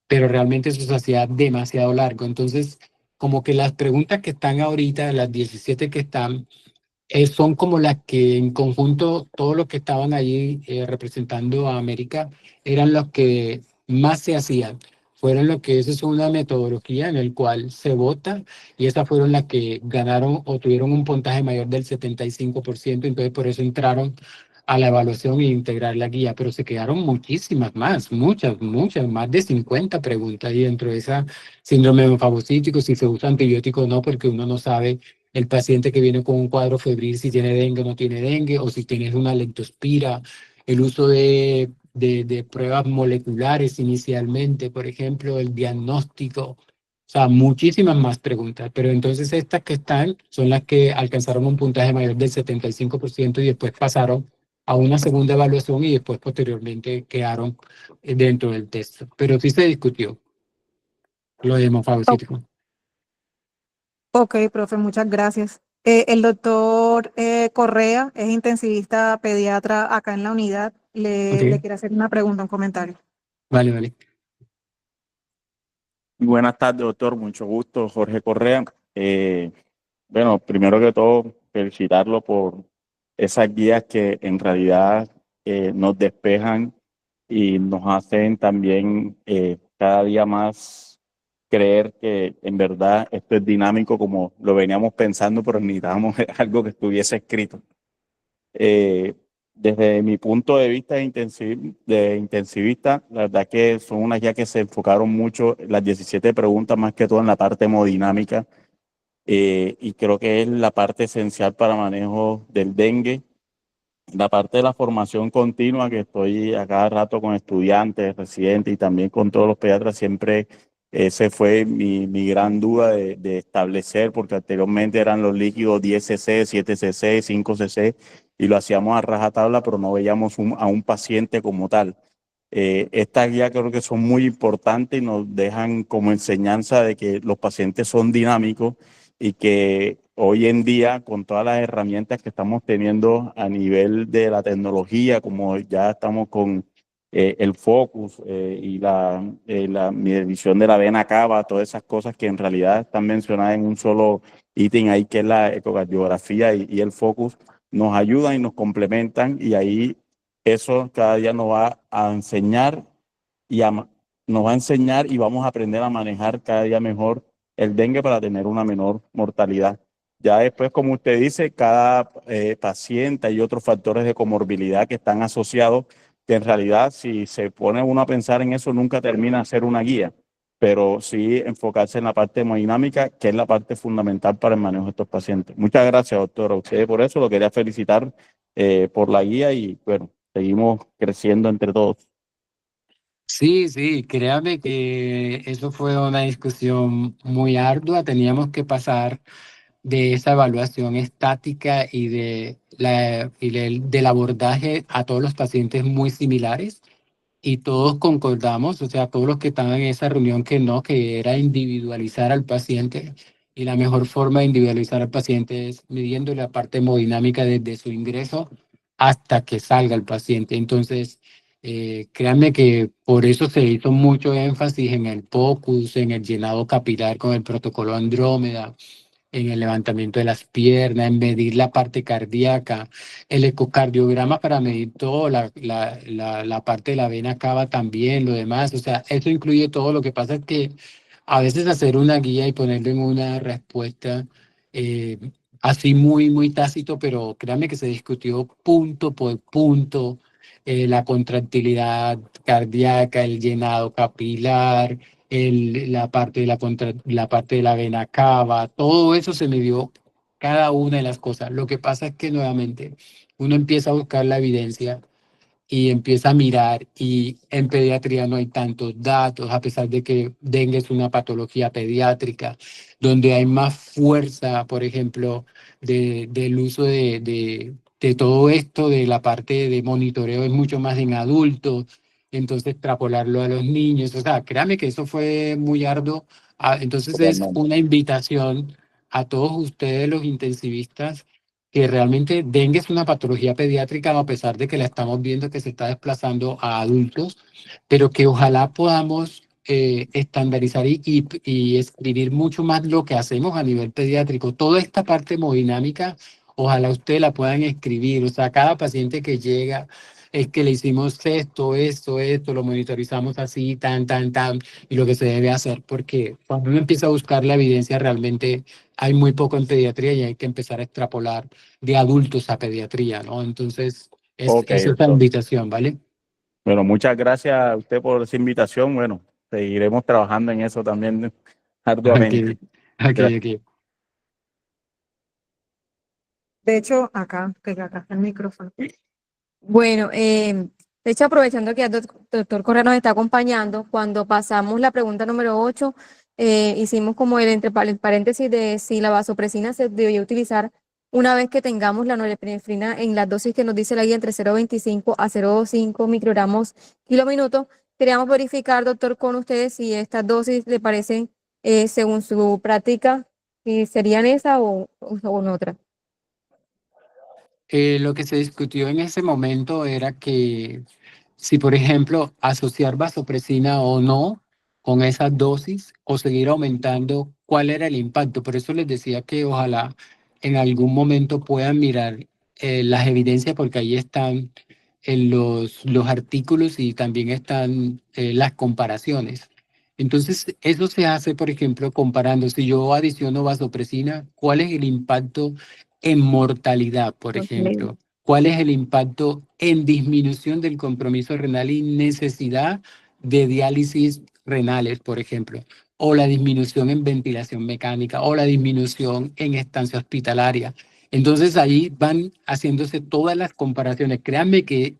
pero realmente eso se hacía demasiado largo. Entonces, como que las preguntas que están ahorita, las 17 que están, son como las que en conjunto, todos los que estaban allí representando a América, eran los que más se hacían. Fueron lo que eso es una metodología en el cual se vota, y esas fueron las que ganaron o tuvieron un puntaje mayor del 75%. Entonces por eso entraron a la evaluación e integrar la guía, pero se quedaron muchísimas más, muchas, más de 50 preguntas, y dentro de esa síndrome hemofagocítico, si se usa antibiótico o no, porque uno no sabe el paciente que viene con un cuadro febril, si tiene dengue o no tiene dengue, o si tienes una leptospira, el uso de pruebas moleculares inicialmente, por ejemplo, el diagnóstico. O sea, muchísimas más preguntas, pero entonces estas que están son las que alcanzaron un puntaje mayor del 75% y después pasaron a una segunda evaluación y después posteriormente quedaron dentro del texto. Pero sí se discutió lo de O- hemofagocítico. Ok, profe, muchas gracias. El doctor Correa es intensivista pediatra acá en la unidad. Ok, Le quiere hacer una pregunta, un comentario. vale, vale. Buenas tardes, doctor. Mucho gusto, Jorge Correa. Bueno, primero que todo, felicitarlo por esas guías que en realidad nos despejan y nos hacen también cada día más creer que en verdad esto es dinámico como lo veníamos pensando, pero necesitábamos algo que estuviese escrito. Eh, Desde mi punto de vista de intensivista, la verdad que son unas guías que se enfocaron mucho, las 17 preguntas, más que todo en la parte hemodinámica, y creo que es la parte esencial para manejo del dengue. La parte de la formación continua, que estoy a cada rato con estudiantes, residentes y también con todos los pediatras, siempre ese fue mi gran duda de establecer, porque anteriormente eran los líquidos 10 cc, 7 cc, 5 cc, y lo hacíamos a rajatabla, pero no veíamos a un paciente como tal. Estas guías creo que son muy importantes y nos dejan como enseñanza de que los pacientes son dinámicos y que hoy en día, con todas las herramientas que estamos teniendo a nivel de la tecnología, como ya estamos con el Focus y la medición de la vena cava, todas esas cosas que en realidad están mencionadas en un solo ítem ahí, que es la ecocardiografía y el Focus, nos ayudan y nos complementan, y ahí eso cada día nos va a enseñar y nos va a enseñar y vamos a aprender a manejar cada día mejor el dengue para tener una menor mortalidad. Ya después, como usted dice, cada paciente hay otros factores de comorbilidad que están asociados, que en realidad si se pone uno a pensar en eso nunca termina de ser una guía, pero sí enfocarse en la parte hemodinámica, que es la parte fundamental para el manejo de estos pacientes. Muchas gracias, doctor, a usted por eso, lo quería felicitar por la guía y bueno, seguimos creciendo entre todos. Sí, sí, créame que eso fue una discusión muy ardua. Teníamos que pasar de esa evaluación estática y del abordaje a todos los pacientes muy similares. Y todos concordamos, o sea, todos los que estaban en esa reunión que no, que era individualizar al paciente. Y la mejor forma de individualizar al paciente es midiendo la parte hemodinámica desde su ingreso hasta que salga el paciente. Entonces, créanme que por eso se hizo mucho énfasis en el POCUS, en el llenado capilar con el protocolo Andrómeda, en el levantamiento de las piernas, en medir la parte cardíaca, el ecocardiograma para medir todo, la parte de la vena cava también, lo demás, o sea, eso incluye todo. Lo que pasa es que a veces hacer una guía y ponerlo en una respuesta eh, así muy tácito, pero créanme que se discutió punto por punto, la contractilidad cardíaca, el llenado capilar, la parte de la vena cava, todo eso se midió cada una de las cosas. Lo que pasa es que nuevamente uno empieza a buscar la evidencia y empieza a mirar, y en pediatría no hay tantos datos, a pesar de que dengue es una patología pediátrica, donde hay más fuerza, por ejemplo, del uso de todo esto, de la parte de monitoreo es mucho más en adultos, entonces extrapolarlo a los niños, o sea, créame que eso fue muy arduo. Entonces es Totalmente. una invitación a todos ustedes, los intensivistas, que realmente dengue es una patología pediátrica, a pesar de que la estamos viendo que se está desplazando a adultos, pero que ojalá podamos estandarizar y escribir mucho más lo que hacemos a nivel pediátrico. Toda esta parte hemodinámica, ojalá ustedes la puedan escribir. O sea, cada paciente que llega es que le hicimos esto, lo monitorizamos así, tan, y lo que se debe hacer, porque cuando uno empieza a buscar la evidencia, realmente hay muy poco en pediatría y hay que empezar a extrapolar de adultos a pediatría, ¿no? Entonces, Ok, es esta doctor. invitación, ¿vale? Bueno, muchas gracias a usted por esa invitación. Bueno, seguiremos trabajando en eso también Ok, arduamente. Gracias. ok. De hecho, acá está el micrófono. Bueno, de hecho, aprovechando que el doctor Correa nos está acompañando, cuando pasamos la pregunta número 8, hicimos como el entre paréntesis de si la vasopresina se debería utilizar una vez que tengamos la norepinefrina en las dosis que nos dice la guía entre 0,25 a 0,5 microgramos kilómetro. Queríamos verificar, doctor, con ustedes si estas dosis le parecen, según su práctica, si serían esa o en otra. Lo que se discutió en ese momento era que si, por ejemplo, asociar vasopresina o no con esas dosis o seguir aumentando, cuál era el impacto. Por eso les decía que ojalá en algún momento puedan mirar las evidencias, porque ahí están los artículos y también están las comparaciones. Entonces, eso se hace, por ejemplo, comparando, si yo adiciono vasopresina, ¿cuál es el impacto en mortalidad, por ejemplo? ¿Cuál es el impacto en disminución del compromiso renal y necesidad de diálisis renales, por ejemplo? O la disminución en ventilación mecánica, o la disminución en estancia hospitalaria. Entonces ahí van haciéndose todas las comparaciones. Créanme que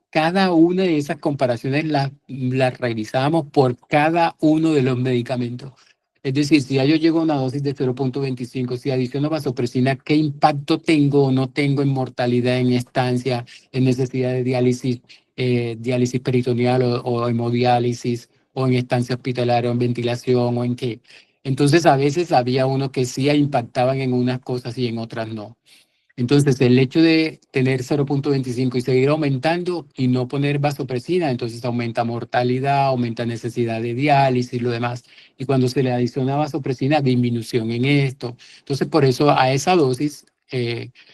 cada una de esas comparaciones las revisamos por cada uno de los medicamentos. Es decir, si ya yo llego a una dosis de 0,25, si adiciono vasopresina, ¿qué impacto tengo o no tengo en mortalidad, en estancia, en necesidad de diálisis, diálisis peritoneal o hemodiálisis, o en estancia hospitalaria, o en ventilación, o en qué? Entonces, a veces había uno que sí impactaban en unas cosas y en otras no. Entonces, el hecho de tener 0,25 y seguir aumentando y no poner vasopresina, entonces aumenta mortalidad, aumenta necesidad de diálisis y lo demás. Y cuando se le adiciona vasopresina, disminución en esto. Entonces, por eso a esa dosis,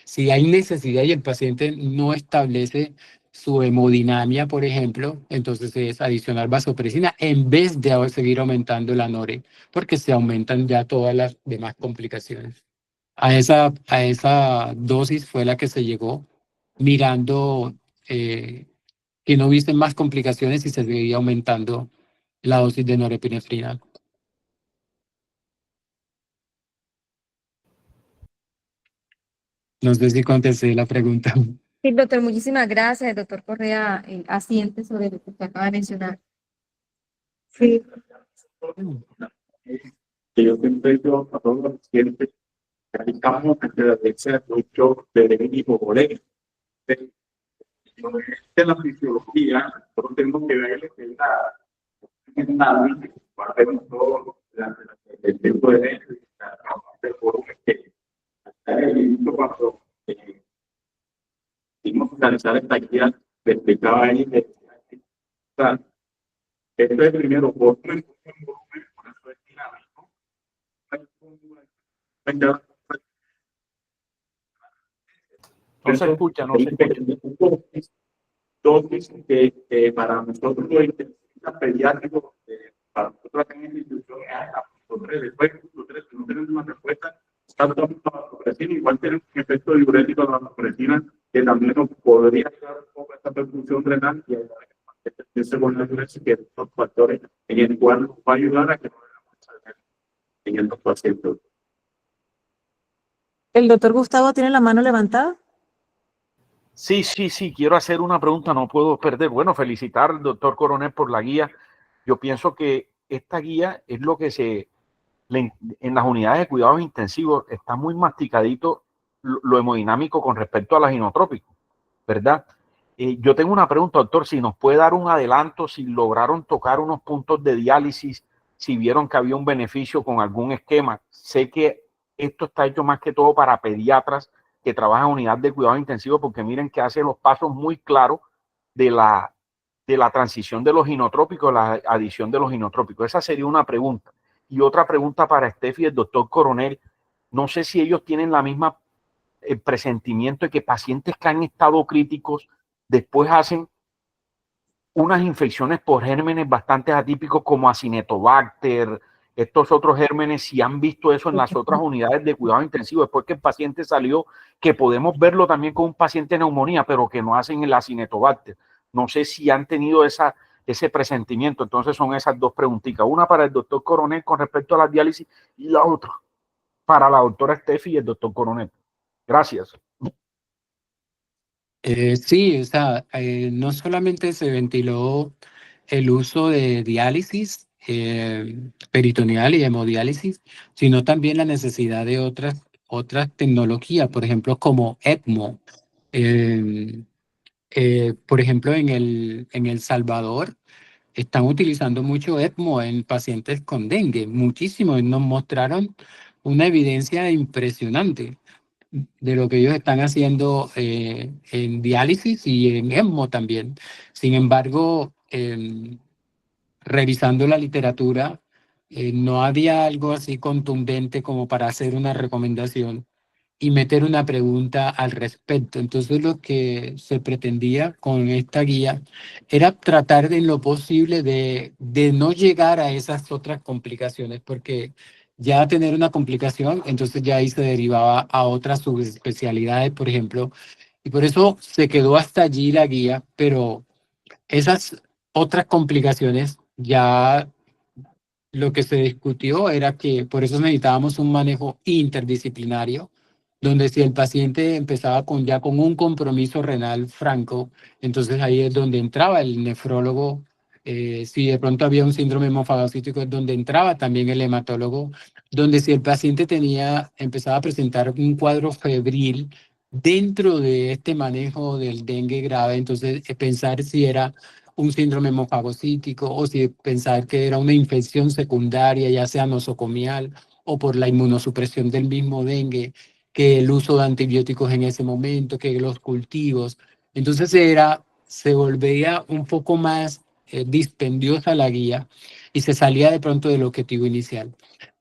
si hay necesidad y el paciente no establece su hemodinamia, por ejemplo, entonces es adicionar vasopresina en vez de seguir aumentando la nore, porque se aumentan ya todas las demás complicaciones. A esa dosis fue la que se llegó mirando que no hubiesen más complicaciones y se seguía aumentando la dosis de norepinefrina. No sé si contesté la pregunta. Sí, doctor, muchísimas gracias, doctor Correa, asiente sobre lo que usted acaba de mencionar. Sí, Que yo siempre digo a todos los pacientes que hay campos de la derecha mucho de hipovolemia. En la fisiología, nosotros tenemos que ver que la guardemos todo el tiempo de dentro, el volumen que cuando hicimos finalizar esta guía, le explicaba a él que esto es primero volumen, por eso es dinámico. No se escucha, no se escucha. Dosis que para nosotros los intensivistas pediátricos, para nosotros acá en esta institución, después no tenemos una respuesta, tanto a la vasopresina, igual tenemos un efecto diurético de la vasopresina que también nos podría ayudar un poco a esta perfusión renal y ayudar a que el paciente empiece con la diuresis, que son factores en el cual nos va a ayudar a que no haya en estos pacientes. el doctor Gustavo tiene la mano levantada. Sí, quiero hacer una pregunta, no puedo perder. Bueno, felicitar al doctor Coronel por la guía. Yo pienso que esta guía es lo que en las unidades de cuidados intensivos está muy masticadito lo hemodinámico con respecto a las inotrópicos, ¿verdad? Yo tengo una pregunta, doctor, si nos puede dar un adelanto, si lograron tocar unos puntos de diálisis, si vieron que había un beneficio con algún esquema. Sé que esto está hecho más que todo para pediatras que trabajan en unidad de cuidados intensivos, porque miren que hace los pasos muy claros de la transición de los inotrópicos, la adición de los inotrópicos. Esa sería una pregunta. Y otra pregunta para Steffi y el doctor Coronel. No sé si ellos tienen la misma presentimiento de que pacientes que han estado críticos después hacen unas infecciones por gérmenes bastante atípicos como Acinetobacter, estos otros gérmenes, si han visto eso en las otras unidades de cuidado intensivo, después que el paciente salió, que podemos verlo también con un paciente de neumonía, pero que no hacen el Acinetobacter. No sé si han tenido ese presentimiento. Entonces son esas dos preguntitas. Una para el doctor Coronel con respecto a la diálisis y la otra para la doctora Steffi y el doctor Coronel. Gracias. Sí, o sea, no solamente se ventiló el uso de diálisis peritoneal y hemodiálisis, sino también la necesidad de otras tecnologías, por ejemplo, como ECMO. Por ejemplo, en El Salvador están utilizando mucho ECMO en pacientes con dengue, muchísimo, y nos mostraron una evidencia impresionante de lo que ellos están haciendo en diálisis y en ECMO también. Sin embargo, revisando la literatura, no había algo así contundente como para hacer una recomendación y meter una pregunta al respecto. Entonces, lo que se pretendía con esta guía era tratar en lo posible de no llegar a esas otras complicaciones, porque ya tener una complicación, entonces ya ahí se derivaba a otras subespecialidades, por ejemplo, y por eso se quedó hasta allí la guía, pero esas otras complicaciones ya lo que se discutió era que por eso necesitábamos un manejo interdisciplinario, donde si el paciente empezaba ya con un compromiso renal franco, entonces ahí es donde entraba el nefrólogo. Si de pronto había un síndrome hemofagocítico, es donde entraba también el hematólogo, donde si el paciente empezaba a presentar un cuadro febril dentro de este manejo del dengue grave, entonces pensar si era un síndrome hemofagocítico o si pensar que era una infección secundaria, ya sea nosocomial o por la inmunosupresión del mismo dengue, que el uso de antibióticos en ese momento, que los cultivos. Entonces se volvía un poco más dispendiosa la guía y se salía de pronto del objetivo inicial.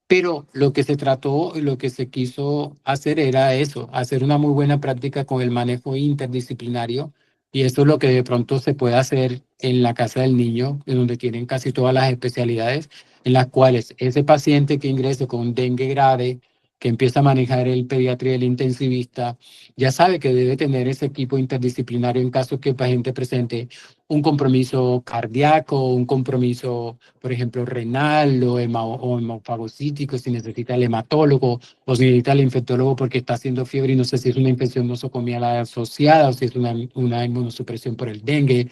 Pero lo que se trató y lo que se quiso hacer era eso, hacer una muy buena práctica con el manejo interdisciplinario. Y eso es lo que de pronto se puede hacer en la casa del niño, en donde tienen casi todas las especialidades, en las cuales ese paciente que ingrese con dengue grave, que empieza a manejar el pediatra y el intensivista, ya sabe que debe tener ese equipo interdisciplinario en caso que el paciente presente un compromiso cardíaco, un compromiso, por ejemplo, renal o hemofagocítico, si necesita el hematólogo o si necesita el infectólogo porque está haciendo fiebre y no sé si es una infección nosocomial asociada o si es una inmunosupresión por el dengue.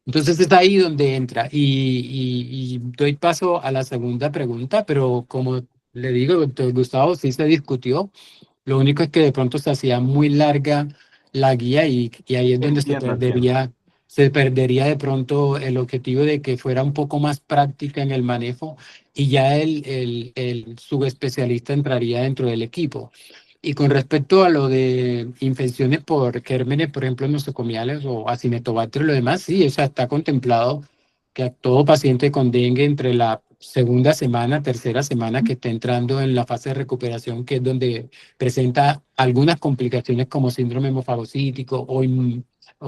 Entonces es ahí donde entra y doy paso a la segunda pregunta, pero como le digo, doctor Gustavo, sí se discutió. Lo único es que de pronto se hacía muy larga la guía y ahí es donde Entiendo. se perdería de pronto el objetivo de que fuera un poco más práctica en el manejo y ya el subespecialista entraría dentro del equipo. Y con respecto a lo de infecciones por gérmenes, por ejemplo, nosocomiales o acinetobacter y lo demás, sí, o sea, está contemplado que a todo paciente con dengue entre la segunda semana, tercera semana que esté entrando en la fase de recuperación, que es donde presenta algunas complicaciones como síndrome hemofagocítico o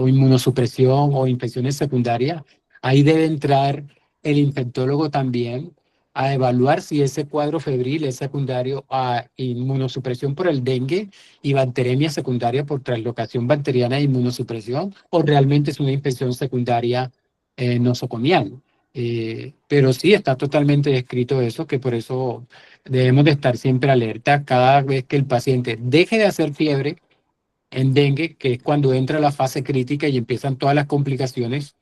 inmunosupresión o infecciones secundarias, ahí debe entrar el infectólogo también a evaluar si ese cuadro febril es secundario a inmunosupresión por el dengue y bacteremia secundaria por translocación bacteriana e inmunosupresión o realmente es una infección secundaria nosocomial. Pero sí está totalmente descrito eso, que por eso debemos de estar siempre alerta cada vez que el paciente deje de hacer fiebre en dengue, que es cuando entra la fase crítica y empiezan todas las complicaciones,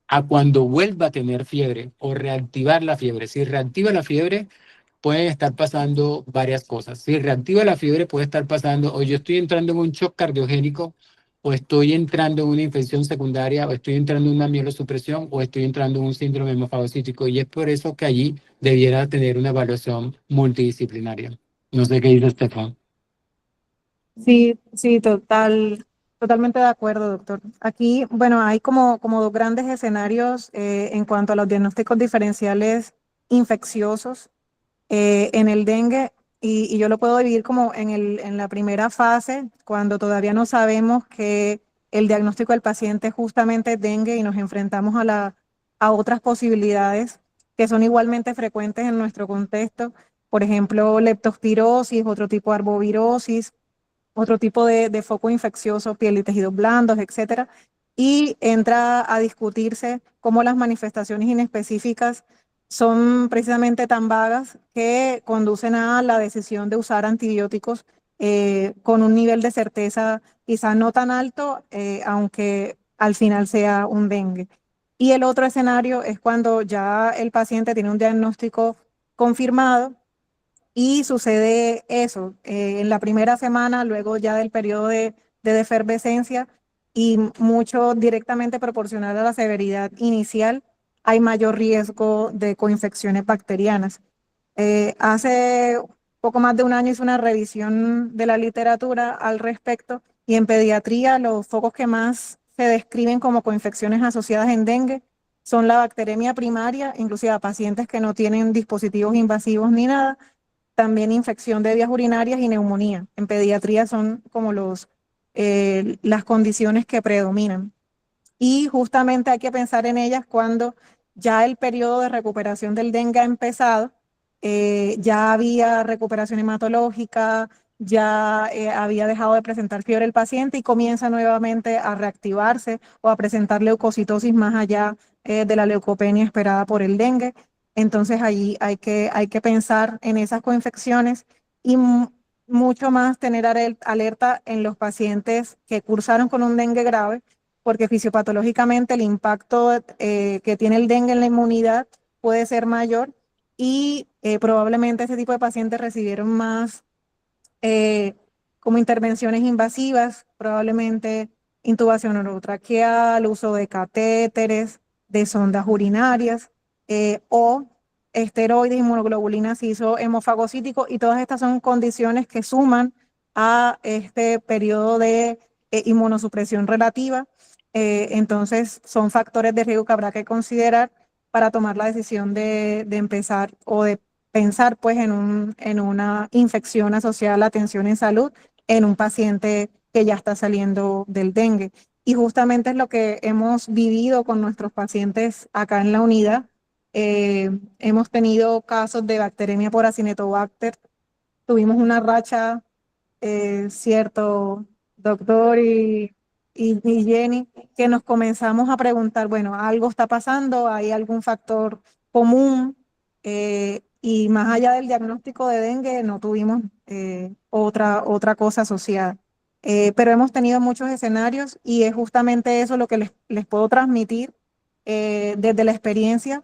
a cuando vuelva a tener fiebre o reactivar la fiebre. Si reactiva la fiebre, pueden estar pasando varias cosas. Si reactiva la fiebre, puede estar pasando, o yo estoy entrando en un shock cardiogénico, o estoy entrando en una infección secundaria, o estoy entrando en una mielosupresión, o estoy entrando en un síndrome hemofagocítico. Y es por eso que allí debiera tener una evaluación multidisciplinaria. No sé qué dice Estefan. Sí, sí, totalmente de acuerdo, doctor. Aquí, bueno, hay como dos grandes escenarios en cuanto a los diagnósticos diferenciales infecciosos en el dengue y yo lo puedo dividir como en la primera fase, cuando todavía no sabemos que el diagnóstico del paciente es justamente dengue y nos enfrentamos a otras posibilidades que son igualmente frecuentes en nuestro contexto, por ejemplo, leptospirosis, otro tipo de arbovirosis, otro tipo de foco infeccioso, piel y tejidos blandos, etcétera, y entra a discutirse cómo las manifestaciones inespecíficas son precisamente tan vagas que conducen a la decisión de usar antibióticos con un nivel de certeza quizá no tan alto, aunque al final sea un dengue. Y el otro escenario es cuando ya el paciente tiene un diagnóstico confirmado y sucede eso, en la primera semana, luego ya del periodo de efervescencia y mucho directamente proporcional a la severidad inicial, hay mayor riesgo de coinfecciones bacterianas. Hace poco más de un año hice una revisión de la literatura al respecto y en pediatría los focos que más se describen como coinfecciones asociadas en dengue son la bacteremia primaria, inclusive a pacientes que no tienen dispositivos invasivos ni nada, también infección de vías urinarias y neumonía. En pediatría son como las condiciones que predominan. Y justamente hay que pensar en ellas cuando ya el periodo de recuperación del dengue ha empezado, ya había recuperación hematológica, ya había dejado de presentar fiebre el paciente y comienza nuevamente a reactivarse o a presentar leucocitosis más allá de la leucopenia esperada por el dengue. Entonces allí hay que pensar en esas coinfecciones y mucho más tener alerta en los pacientes que cursaron con un dengue grave, porque fisiopatológicamente el impacto que tiene el dengue en la inmunidad puede ser mayor y probablemente ese tipo de pacientes recibieron más como intervenciones invasivas, probablemente intubación orotraqueal, uso de catéteres, de sondas urinarias o esteroides, inmunoglobulinas hemofagocítico, y todas estas son condiciones que suman a este periodo de inmunosupresión relativa. Entonces son factores de riesgo que habrá que considerar para tomar la decisión de empezar o de pensar pues en una infección asociada a la atención en salud en un paciente que ya está saliendo del dengue. Y justamente es lo que hemos vivido con nuestros pacientes acá en la unidad. Hemos tenido casos de bacteremia por Acinetobacter tuvimos una racha, cierto, doctor y Jenny, que nos comenzamos a preguntar, bueno, algo está pasando, hay algún factor común, y más allá del diagnóstico de dengue no tuvimos otra cosa asociada. Pero hemos tenido muchos escenarios y es justamente eso lo que les puedo transmitir desde la experiencia,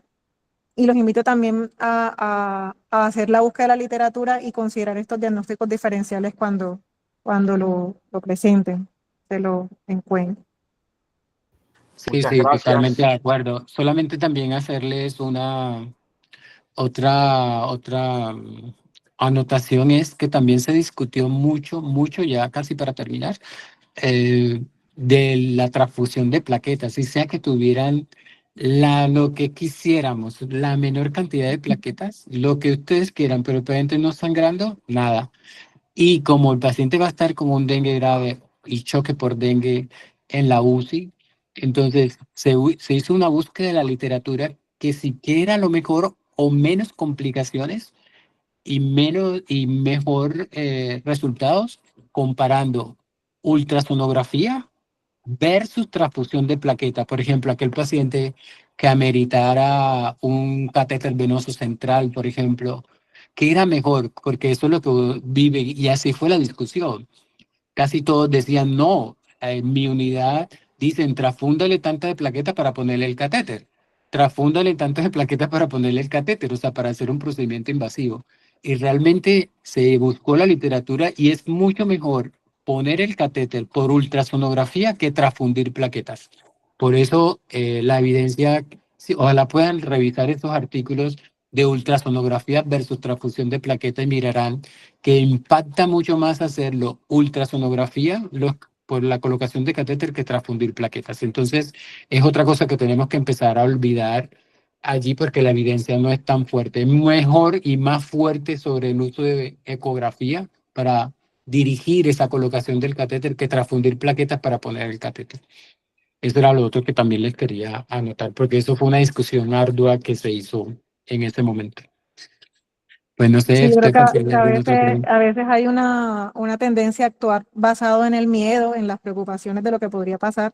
y los invito también a hacer la búsqueda de la literatura y considerar estos diagnósticos diferenciales cuando lo presenten, se lo encuentren. Sí, Muchas sí, totalmente de gracias. acuerdo. Solamente también hacerles otra anotación es que también se discutió mucho, mucho, ya casi para terminar, eh, de la transfusión de plaquetas, y sea que tuvieran lo que quisiéramos, la menor cantidad de plaquetas, lo que ustedes quieran, pero el paciente no sangrando, nada. Y como el paciente va a estar con un dengue grave y choque por dengue en la UCI, entonces se hizo una búsqueda de la literatura que siquiera lo mejor o menos complicaciones y mejor resultados comparando ultrasonografía versus transfusión de plaquetas. Por ejemplo, aquel paciente que ameritara un catéter venoso central, por ejemplo, ¿qué era mejor? Porque eso es lo que vive y así fue la discusión. Casi todos decían, no, en mi unidad dicen, trafúndale tanta de plaqueta para ponerle el catéter. Trafúndale tantas de plaquetas para ponerle el catéter, o sea, para hacer un procedimiento invasivo. Y realmente se buscó la literatura y es mucho mejor poner el catéter por ultrasonografía que transfundir plaquetas. Por eso la evidencia, sí, ojalá puedan revisar estos artículos de ultrasonografía versus transfusión de plaquetas y mirarán que impacta mucho más hacerlo ultrasonografía por la colocación de catéter que transfundir plaquetas. Entonces, es otra cosa que tenemos que empezar a olvidar allí porque la evidencia no es tan fuerte. Es mejor y más fuerte sobre el uso de ecografía para dirigir esa colocación del catéter que transfundir plaquetas para poner el catéter. Eso era lo otro que también les quería anotar, porque eso fue una discusión ardua que se hizo en ese momento. Pues no sé, Sí, yo creo Estefan, si hay que alguna otra pregunta. a veces hay una tendencia a actuar basado en el miedo, en las preocupaciones de lo que podría pasar,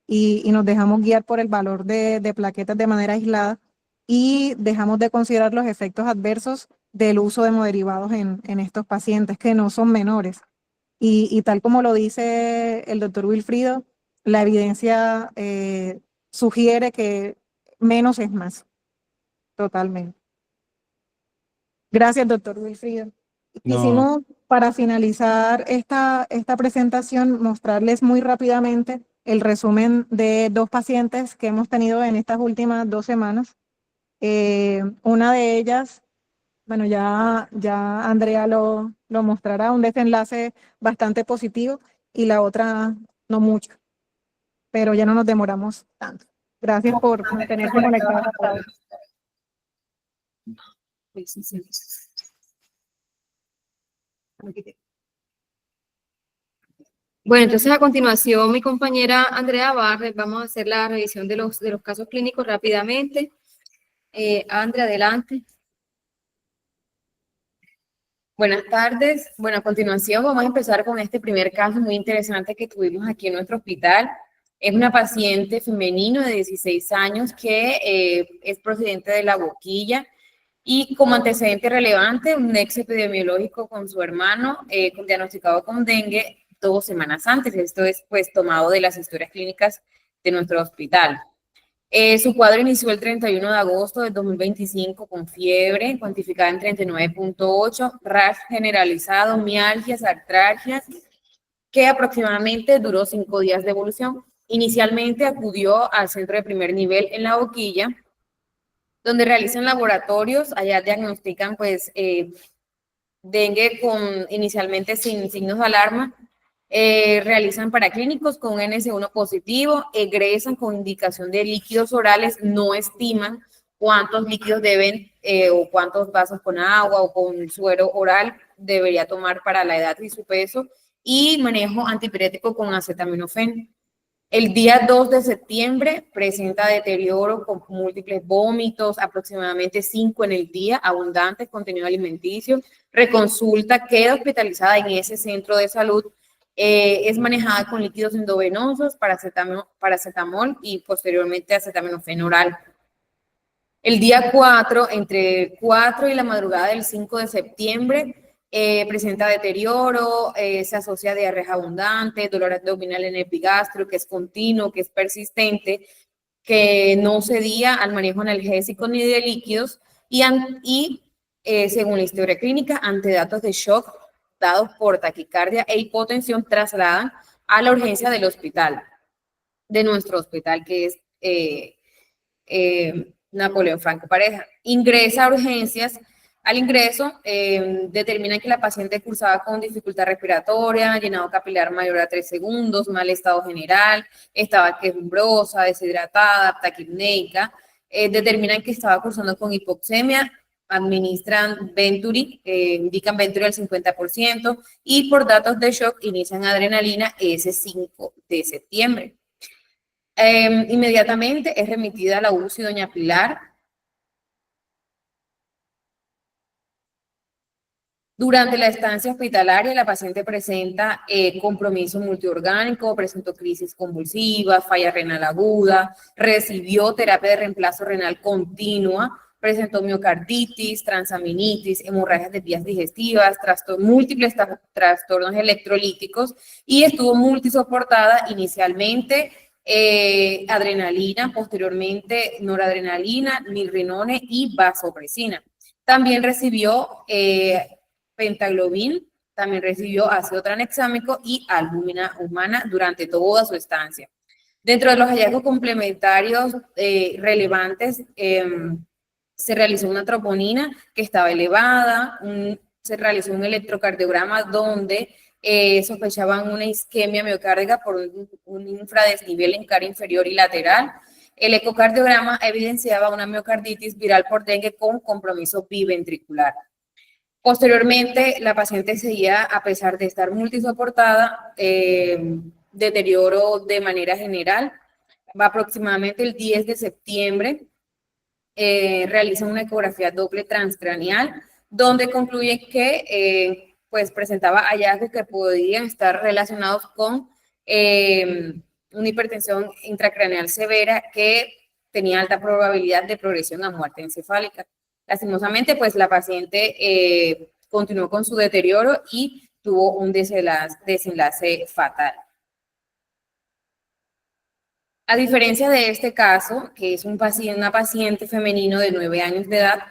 y nos dejamos guiar por el valor de plaquetas de manera aislada y dejamos de considerar los efectos adversos del uso de hemoderivados en estos pacientes, que no son menores. Y tal como lo dice el doctor Wilfrido, la evidencia sugiere que menos es más, totalmente. Gracias, doctor Wilfrido. No, Quisimos, para finalizar esta presentación, mostrarles muy rápidamente el resumen de dos pacientes que hemos tenido en estas últimas 2 semanas. Una de ellas, bueno, ya Andrea lo mostrará, un desenlace bastante positivo, y la otra no mucho, pero ya no nos demoramos tanto. Gracias por mantenerse conectados hasta ahora. Bueno, entonces a continuación mi compañera Andrea Barres, vamos a hacer la revisión de los casos clínicos rápidamente. Andrea, adelante. Buenas tardes. Bueno, a continuación vamos a empezar con este primer caso muy interesante que tuvimos aquí en nuestro hospital. Es una paciente femenino de 16 años que es procedente de La Boquilla y como antecedente relevante, un nexo epidemiológico con su hermano diagnosticado con dengue 2 semanas antes. Esto es pues tomado de las historias clínicas de nuestro hospital. Su cuadro inició el 31 de agosto de 2025 con fiebre cuantificada en 39.8, rash generalizado, mialgias, artralgias, que aproximadamente duró 5 días de evolución. Inicialmente acudió al centro de primer nivel en La Boquilla, donde realizan laboratorios. Allá diagnostican pues dengue inicialmente sin signos de alarma. Realizan paraclínicos con NS1 positivo, egresan con indicación de líquidos orales, no estiman cuántos líquidos deben o cuántos vasos con agua o con suero oral debería tomar para la edad y su peso, y manejo antipirético con acetaminofén. El día 2 de septiembre presenta deterioro con múltiples vómitos, aproximadamente 5 en el día, abundantes, contenido alimenticio. Reconsulta, queda hospitalizada en ese centro de salud. Es manejada con líquidos endovenosos, paracetamol y posteriormente acetaminofén oral. El día 4, entre 4 y la madrugada del 5 de septiembre, presenta deterioro, se asocia a diarrea abundante, dolor abdominal en el epigastrio, que es continuo, que es persistente, que no cedía al manejo analgésico ni de líquidos y según la historia clínica, ante datos de shock dados por taquicardia e hipotensión, trasladan a la urgencia del hospital, de nuestro hospital, que es Napoleón Franco Pareja. Ingresa a urgencias. Al ingreso, determinan que la paciente cursaba con dificultad respiratoria, llenado capilar mayor a 3 segundos, mal estado general, estaba quejumbrosa, deshidratada, taquipneica. Determinan que estaba cursando con hipoxemia, administran Venturi, indican Venturi al 50%, y por datos de shock inician adrenalina ese 5 de septiembre. Inmediatamente es remitida a la UCI Doña Pilar. Durante la estancia hospitalaria, la paciente presenta compromiso multiorgánico, presentó crisis convulsiva, falla renal aguda, recibió terapia de reemplazo renal continua, presentó miocarditis, transaminitis, hemorragias de vías digestivas, múltiples trastornos electrolíticos y estuvo multisoportada inicialmente adrenalina, posteriormente noradrenalina, milrinone y vasopresina. También recibió pentaglobin, también recibió ácido tranexámico y albúmina humana durante toda su estancia. Dentro de los hallazgos complementarios relevantes, se realizó una troponina que estaba elevada, se realizó un electrocardiograma donde sospechaban una isquemia miocárdica por un infradesnivel en cara inferior y lateral. El ecocardiograma evidenciaba una miocarditis viral por dengue con compromiso biventricular. Posteriormente, la paciente seguía, a pesar de estar multisoportada, deterioro de manera general. Aproximadamente el 10 de septiembre realizan una ecografía doble transcraneal, donde concluyen que pues presentaba hallazgos que podían estar relacionados con una hipertensión intracraneal severa que tenía alta probabilidad de progresión a muerte encefálica. Lastimosamente, pues la paciente continuó con su deterioro y tuvo un desenlace fatal. A diferencia de este caso, que es una paciente femenino de 9 años de edad,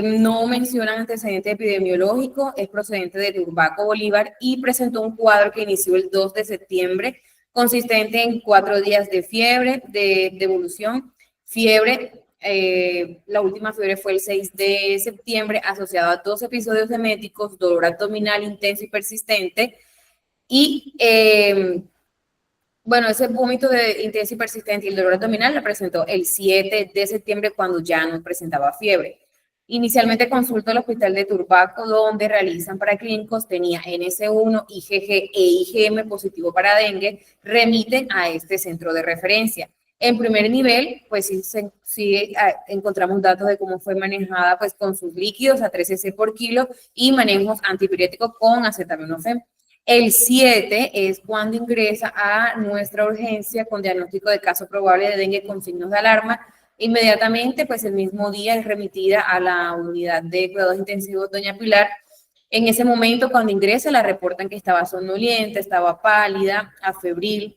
no menciona antecedente epidemiológico, es procedente de Turbaco, Bolívar y presentó un cuadro que inició el 2 de septiembre, consistente en 4 días de fiebre, de evolución, fiebre. La última fiebre fue el 6 de septiembre, asociado a 2 episodios eméticos, dolor abdominal intenso y persistente, y bueno, ese vómito intenso y persistente y el dolor abdominal lo presentó el 7 de septiembre cuando ya no presentaba fiebre. Inicialmente consultó al hospital de Turbaco, donde realizan paraclínicos, tenía NS1, IgG e IgM positivo para dengue, remiten a este centro de referencia. En primer nivel, pues sí encontramos datos de cómo fue manejada pues con sus líquidos a 3 cc por kilo y manejos antipiréticos con acetaminofén. El 7 es cuando ingresa a nuestra urgencia con diagnóstico de caso probable de dengue con signos de alarma. Inmediatamente, pues el mismo día es remitida a la unidad de cuidados intensivos Doña Pilar. En ese momento, cuando ingresa, la reportan que estaba somnoliente, estaba pálida, afebril,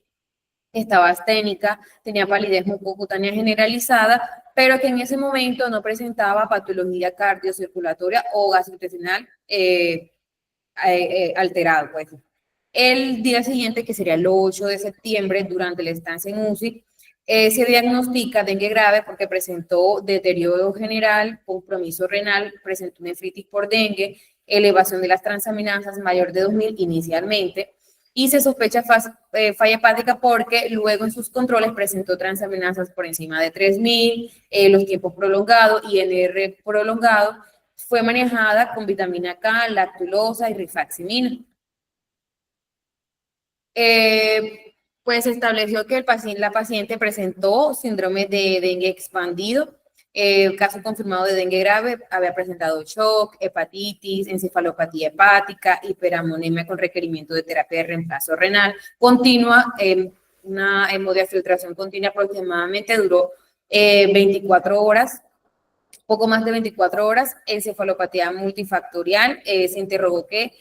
estaba asténica, tenía palidez mucocutánea generalizada, pero que en ese momento no presentaba patología cardiocirculatoria o gastrointestinal alterado, pues. El día siguiente, que sería el 8 de septiembre, durante la estancia en UCI, se diagnostica dengue grave porque presentó deterioro general, compromiso renal, presentó nefritis por dengue, elevación de las transaminasas mayor de 2000 inicialmente, y se sospecha falla hepática porque luego en sus controles presentó transaminasas por encima de 3000, los tiempos prolongados, INR prolongado. Fue manejada con vitamina K, lactulosa y rifaximina. pues se estableció que la paciente presentó síndrome de dengue expandido, caso confirmado de dengue grave, había presentado shock, hepatitis, encefalopatía hepática, hiperamonemia con requerimiento de terapia de reemplazo renal continua, una hemodiafiltración continua aproximadamente duró 24 horas, poco más de 24 horas, encefalopatía multifactorial, se interrogó que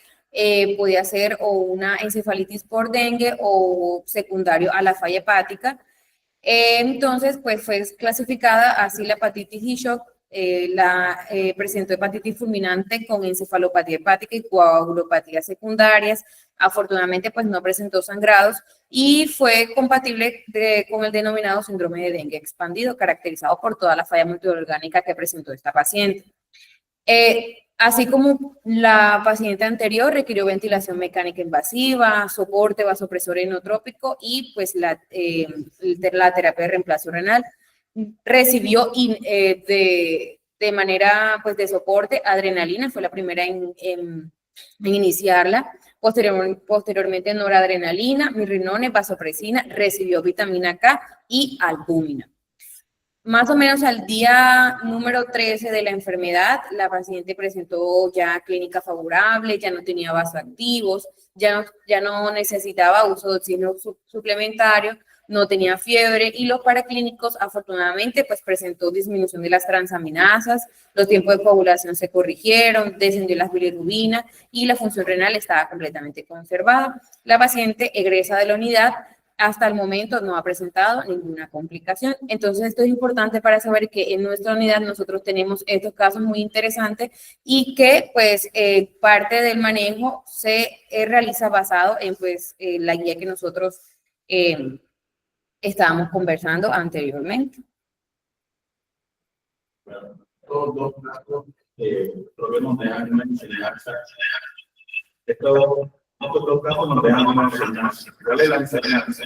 podía ser o una encefalitis por dengue o secundario a la falla hepática. Entonces, pues fue clasificada así la hepatitis y shock, presentó hepatitis fulminante con encefalopatía hepática y coagulopatía secundarias. Afortunadamente, pues no presentó sangrados y fue compatible con el denominado síndrome de dengue expandido, caracterizado por toda la falla multiorgánica que presentó esta paciente. Así como la paciente anterior requirió ventilación mecánica invasiva, soporte vasopresor inotrópico y pues la terapia de reemplazo renal. Recibió de manera pues de soporte adrenalina, fue la primera en iniciarla. Posteriormente noradrenalina, mirrinone, vasopresina, recibió vitamina K y albúmina. Más o menos al día número 13 de la enfermedad, la paciente presentó ya clínica favorable, ya no tenía vasoactivos, ya no necesitaba uso de oxígeno suplementario, no tenía fiebre y los paraclínicos afortunadamente pues presentó disminución de las transaminasas, los tiempos de coagulación se corrigieron, descendió la bilirrubina y la función renal estaba completamente conservada. La paciente egresa de la unidad. Hasta el momento no ha presentado ninguna complicación. Entonces, esto es importante para saber que en nuestra unidad nosotros tenemos estos casos muy interesantes y que, pues, parte del manejo se realiza basado en, pues, la guía que nosotros estábamos conversando anteriormente. Bueno, todos los casos creo que nos dejan una enseñanza. Estos dos casos nos dejan una enseñanza. ¿Cuál es la enseñanza?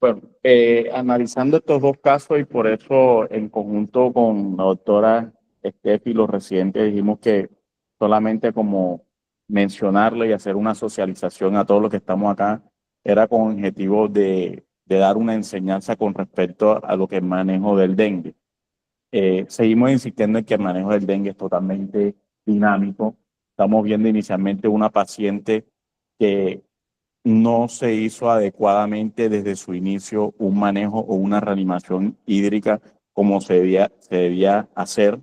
Bueno, analizando estos dos casos y por eso en conjunto con la doctora Steph y los residentes dijimos que solamente como mencionarlo y hacer una socialización a todos los que estamos acá era con objetivo de dar una enseñanza con respecto a lo que es el manejo del dengue. Seguimos insistiendo en que el manejo del dengue es totalmente dinámico. Estamos viendo inicialmente una paciente que no se hizo adecuadamente desde su inicio un manejo o una reanimación hídrica como se debía hacer.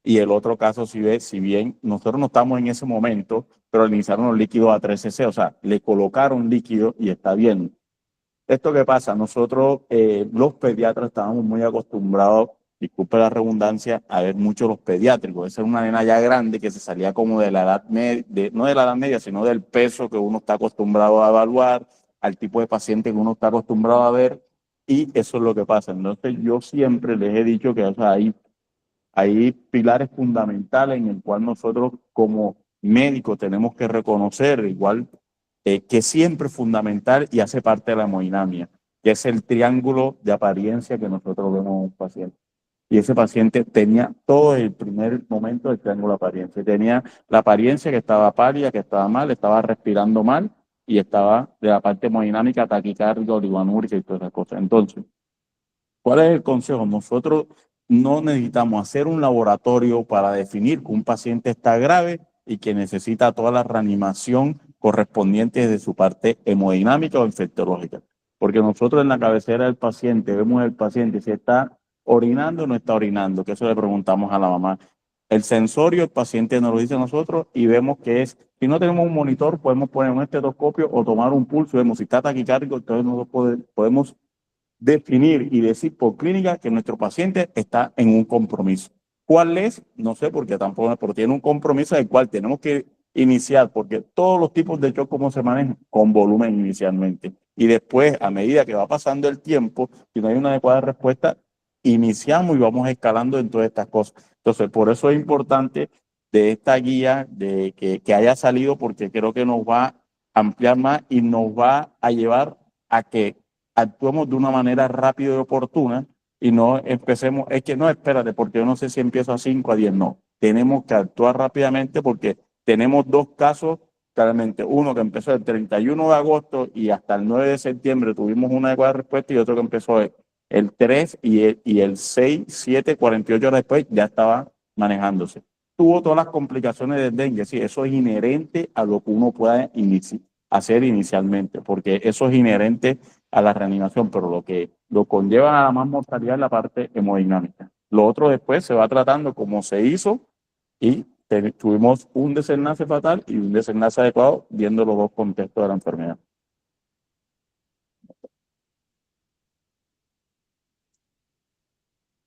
Y el otro caso, si bien nosotros no estamos en ese momento, pero le iniciaron los líquidos a 3 cc, o sea, le colocaron líquido y está bien. ¿Esto qué pasa? Nosotros, los pediatras, estábamos muy acostumbrados, disculpe la redundancia, a ver mucho los pediátricos. Esa es una nena ya grande que se salía como de la edad media, no de la edad media, sino del peso que uno está acostumbrado a evaluar, al tipo de paciente que uno está acostumbrado a ver, y eso es lo que pasa. Entonces, yo siempre les he dicho que, o sea, hay pilares fundamentales en el cual nosotros como médicos tenemos que reconocer, igual que siempre es fundamental y hace parte de la hemodinamia, que es el triángulo de apariencia que nosotros vemos en un paciente. Y ese paciente tenía todo el primer momento del triángulo de apariencia. Tenía la apariencia que estaba pálida, que estaba mal, estaba respirando mal y estaba de la parte hemodinámica, taquicardia, oligoanúrica y todas esas cosas. Entonces, ¿cuál es el consejo? Nosotros no necesitamos hacer un laboratorio para definir que un paciente está grave y que necesita toda la reanimación correspondiente desde su parte hemodinámica o infectológica. Porque nosotros en la cabecera del paciente vemos el paciente si está orinando o no está orinando, que eso le preguntamos a la mamá. El sensorio, el paciente nos lo dice a nosotros y vemos que es, si no tenemos un monitor, podemos poner un estetoscopio o tomar un pulso, vemos si está taquicárdico, entonces nosotros podemos definir y decir por clínica que nuestro paciente está en un compromiso. ¿Cuál es? No sé, porque tampoco, pero tiene un compromiso del cual tenemos que iniciar, porque todos los tipos de shock, ¿cómo se manejan? Con volumen inicialmente. Y después, a medida que va pasando el tiempo, si no hay una adecuada respuesta, iniciamos y vamos escalando en todas estas cosas. Entonces, por eso es importante de esta guía de que haya salido, porque creo que nos va a ampliar más y nos va a llevar a que actuemos de una manera rápida y oportuna y no empecemos, es que no, espérate, porque yo no sé si empiezo a 5 a 10, no. Tenemos que actuar rápidamente porque tenemos dos casos, claramente, uno que empezó el 31 de agosto y hasta el 9 de septiembre tuvimos una adecuada respuesta y otro que empezó el 3 y el 6, 7, 48 horas después ya estaba manejándose. Tuvo todas las complicaciones del dengue, sí, eso es inherente a lo que uno pueda hacer inicialmente, porque eso es inherente a la reanimación, pero lo que lo conlleva a más mortalidad es la parte hemodinámica. Lo otro después se va tratando como se hizo y tuvimos un desenlace fatal y un desenlace adecuado viendo los dos contextos de la enfermedad.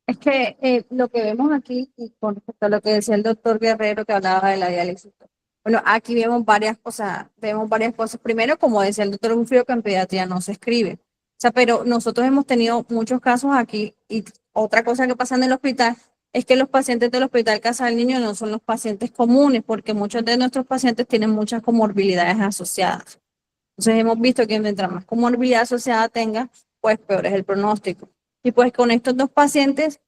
Es que lo que vemos aquí, y con respecto a lo que decía el doctor Guerrero que hablaba de la diálisis, bueno, aquí vemos varias cosas. Primero, como decía el doctor Gufrio, que en pediatría no se escribe. O sea, pero nosotros hemos tenido muchos casos aquí y otra cosa que pasa en el hospital es que los pacientes del Hospital Casa del Niño no son los pacientes comunes porque muchos de nuestros pacientes tienen muchas comorbilidades asociadas. Entonces hemos visto que mientras más comorbilidad asociada tenga, pues peor es el pronóstico. Y pues con estos dos pacientes,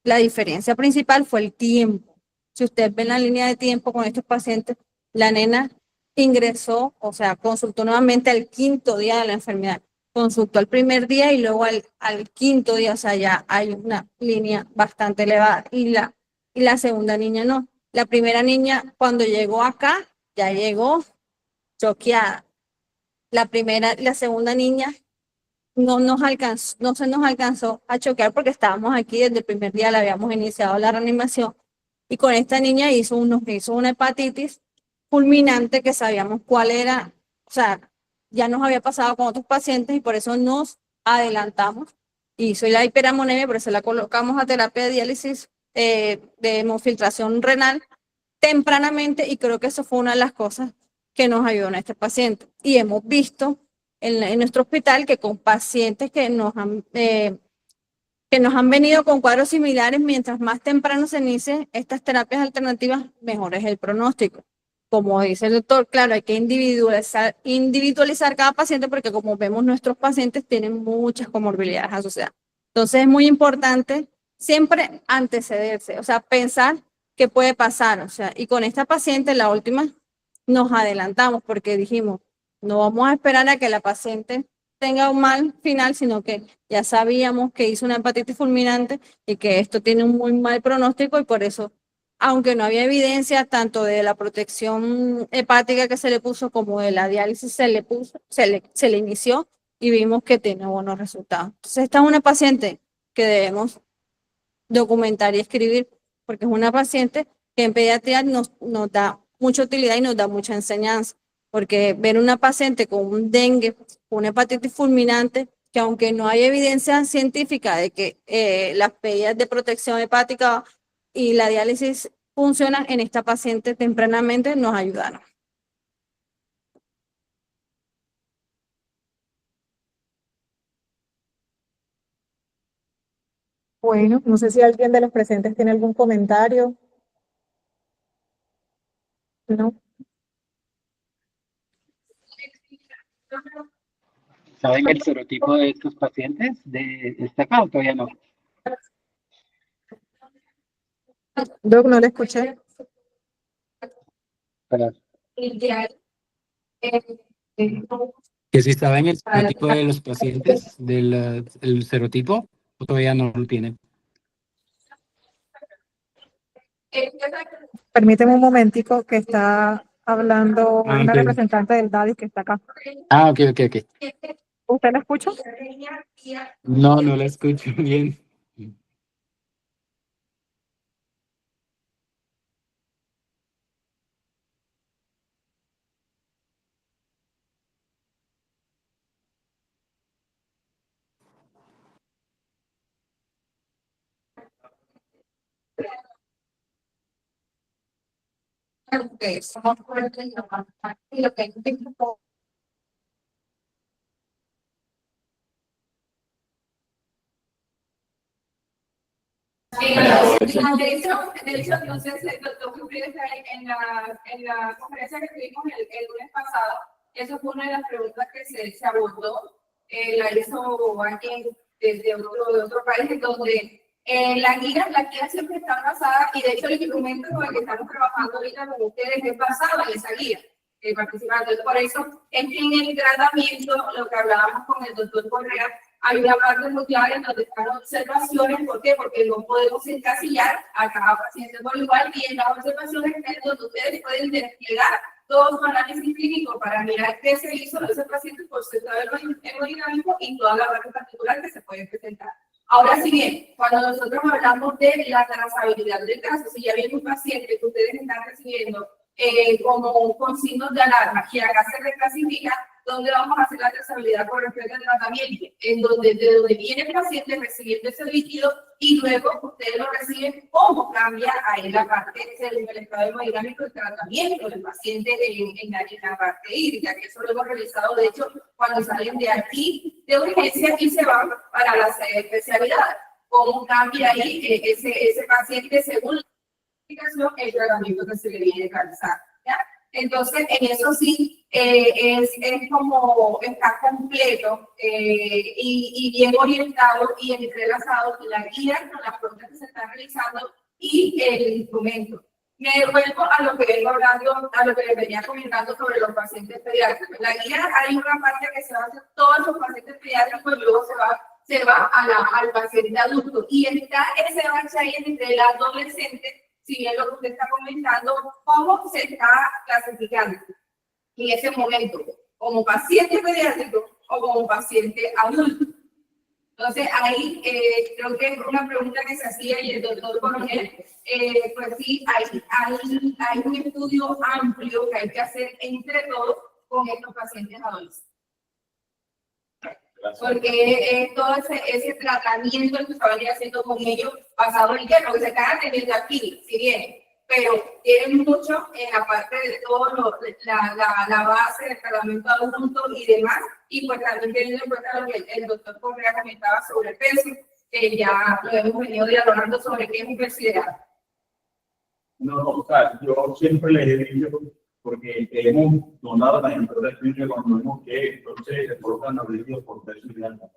la diferencia principal fue el tiempo. Si ustedes ven la línea de tiempo con estos pacientes, la nena ingresó, o sea, consultó nuevamente al quinto día de la enfermedad. Consultó al primer día y luego al quinto día, o sea, ya hay una línea bastante elevada. Y la segunda niña no. La primera niña, cuando llegó acá, ya llegó choqueada. La segunda niña no se nos alcanzó a choquear porque estábamos aquí desde el primer día, le habíamos iniciado la reanimación y con esta niña hizo una hepatitis fulminante que sabíamos cuál era, o sea, ya nos había pasado con otros pacientes y por eso nos adelantamos. Hizo la hiperamonemia, por eso la colocamos a terapia de diálisis de hemofiltración renal tempranamente y creo que eso fue una de las cosas que nos ayudó en este paciente. Y hemos visto en nuestro hospital que con pacientes que nos han venido con cuadros similares, mientras más temprano se inicien estas terapias alternativas, mejor es el pronóstico. Como dice el doctor, claro, hay que individualizar cada paciente porque como vemos nuestros pacientes tienen muchas comorbilidades asociadas. Entonces es muy importante siempre antecederse, o sea, pensar qué puede pasar, o sea, y con esta paciente, la última, nos adelantamos porque dijimos, no vamos a esperar a que la paciente tenga un mal final, sino que ya sabíamos que hizo una hepatitis fulminante y que esto tiene un muy mal pronóstico y por eso, aunque no había evidencia tanto de la protección hepática que se le puso como de la diálisis se le inició y vimos que tiene buenos resultados. Entonces esta es una paciente que debemos documentar y escribir porque es una paciente que en pediatría nos da mucha utilidad y nos da mucha enseñanza, porque ver una paciente con un dengue, con una hepatitis fulminante, que aunque no hay evidencia científica de que las medidas de protección hepática y la diálisis funcionan en esta paciente tempranamente, nos ayudaron. Bueno, no sé si alguien de los presentes tiene algún comentario. No. ¿Saben el serotipo de estos pacientes de esta acá o todavía no? Doc, no le escuché. Para- Que si saben el serotipo de los pacientes, el serotipo, o todavía no lo tienen. Permíteme un momentico que está hablando Ah, una ok. representante del DADI que está acá. Ah, ok. ¿Usted la escucha? No la escucho bien. De hecho, no sé si el doctor Gufrio está en la conferencia que tuvimos el lunes pasado, eso fue una de las preguntas que se abordó la hizo alguien de otro país, en donde la guía siempre está basada, y de hecho el instrumento con el que estamos trabajando ahorita con ustedes es basado en esa guía participante. Por eso es que en el tratamiento, lo que hablábamos con el doctor Correa, hay una parte muy clara en donde están observaciones. ¿Por qué? Porque no podemos encasillar a cada paciente por igual, y en las observaciones es donde ustedes pueden desplegar todo su análisis clínico para mirar qué se hizo a ese paciente por su estado hemodinámico y toda la parte particular que se puede presentar. Ahora, si bien, cuando nosotros hablamos de la trazabilidad del caso, si ya viene un paciente que ustedes están recibiendo como con signos de alarma, y acá se reclasifica, ¿dónde vamos a hacer la trazabilidad con respecto al tratamiento? En donde, de donde viene el paciente recibiendo ese líquido, y luego ustedes lo reciben, cómo cambia ahí la parte según el estado hemodinámico del tratamiento del paciente en la parte hídrica, que eso lo hemos realizado, de hecho, cuando salen de aquí de urgencia y se van para las especialidades, cómo cambia ahí ese paciente según el tratamiento que se le viene a realizar, ¿ya? Entonces, en eso sí, es como está completo y bien orientado y entrelazado la guía con las preguntas que se están realizando y el instrumento. Me vuelvo a lo que vengo hablando, a lo que les venía comentando sobre los pacientes pediátricos. La guía, hay una parte que se va a hacer todos los pacientes pediátricos y luego se va al paciente adulto. Y está ese bache ahí entre el adolescente, si bien lo que usted está comentando, cómo se está clasificando en ese momento, como paciente pediátrico o como paciente adulto. Entonces, ahí creo que es una pregunta que se hacía y el doctor Coronel, pues sí, hay un estudio amplio que hay que hacer entre todos con estos pacientes adolescentes. Porque todo ese tratamiento que se va a ir haciendo con ellos basado en lo que se está teniendo aquí, si bien, pero tienen mucho en la parte de todo la base del tratamiento adulto y demás, y pues también teniendo en cuenta lo que el doctor Correa comentaba sobre el peso, que ya lo hemos venido dialogando sobre qué es un peso ideal. No, o sea, yo siempre les he dicho, porque hemos donado la información que cuando vemos que entonces se colocan los líquidos por peso ideal, ¿no?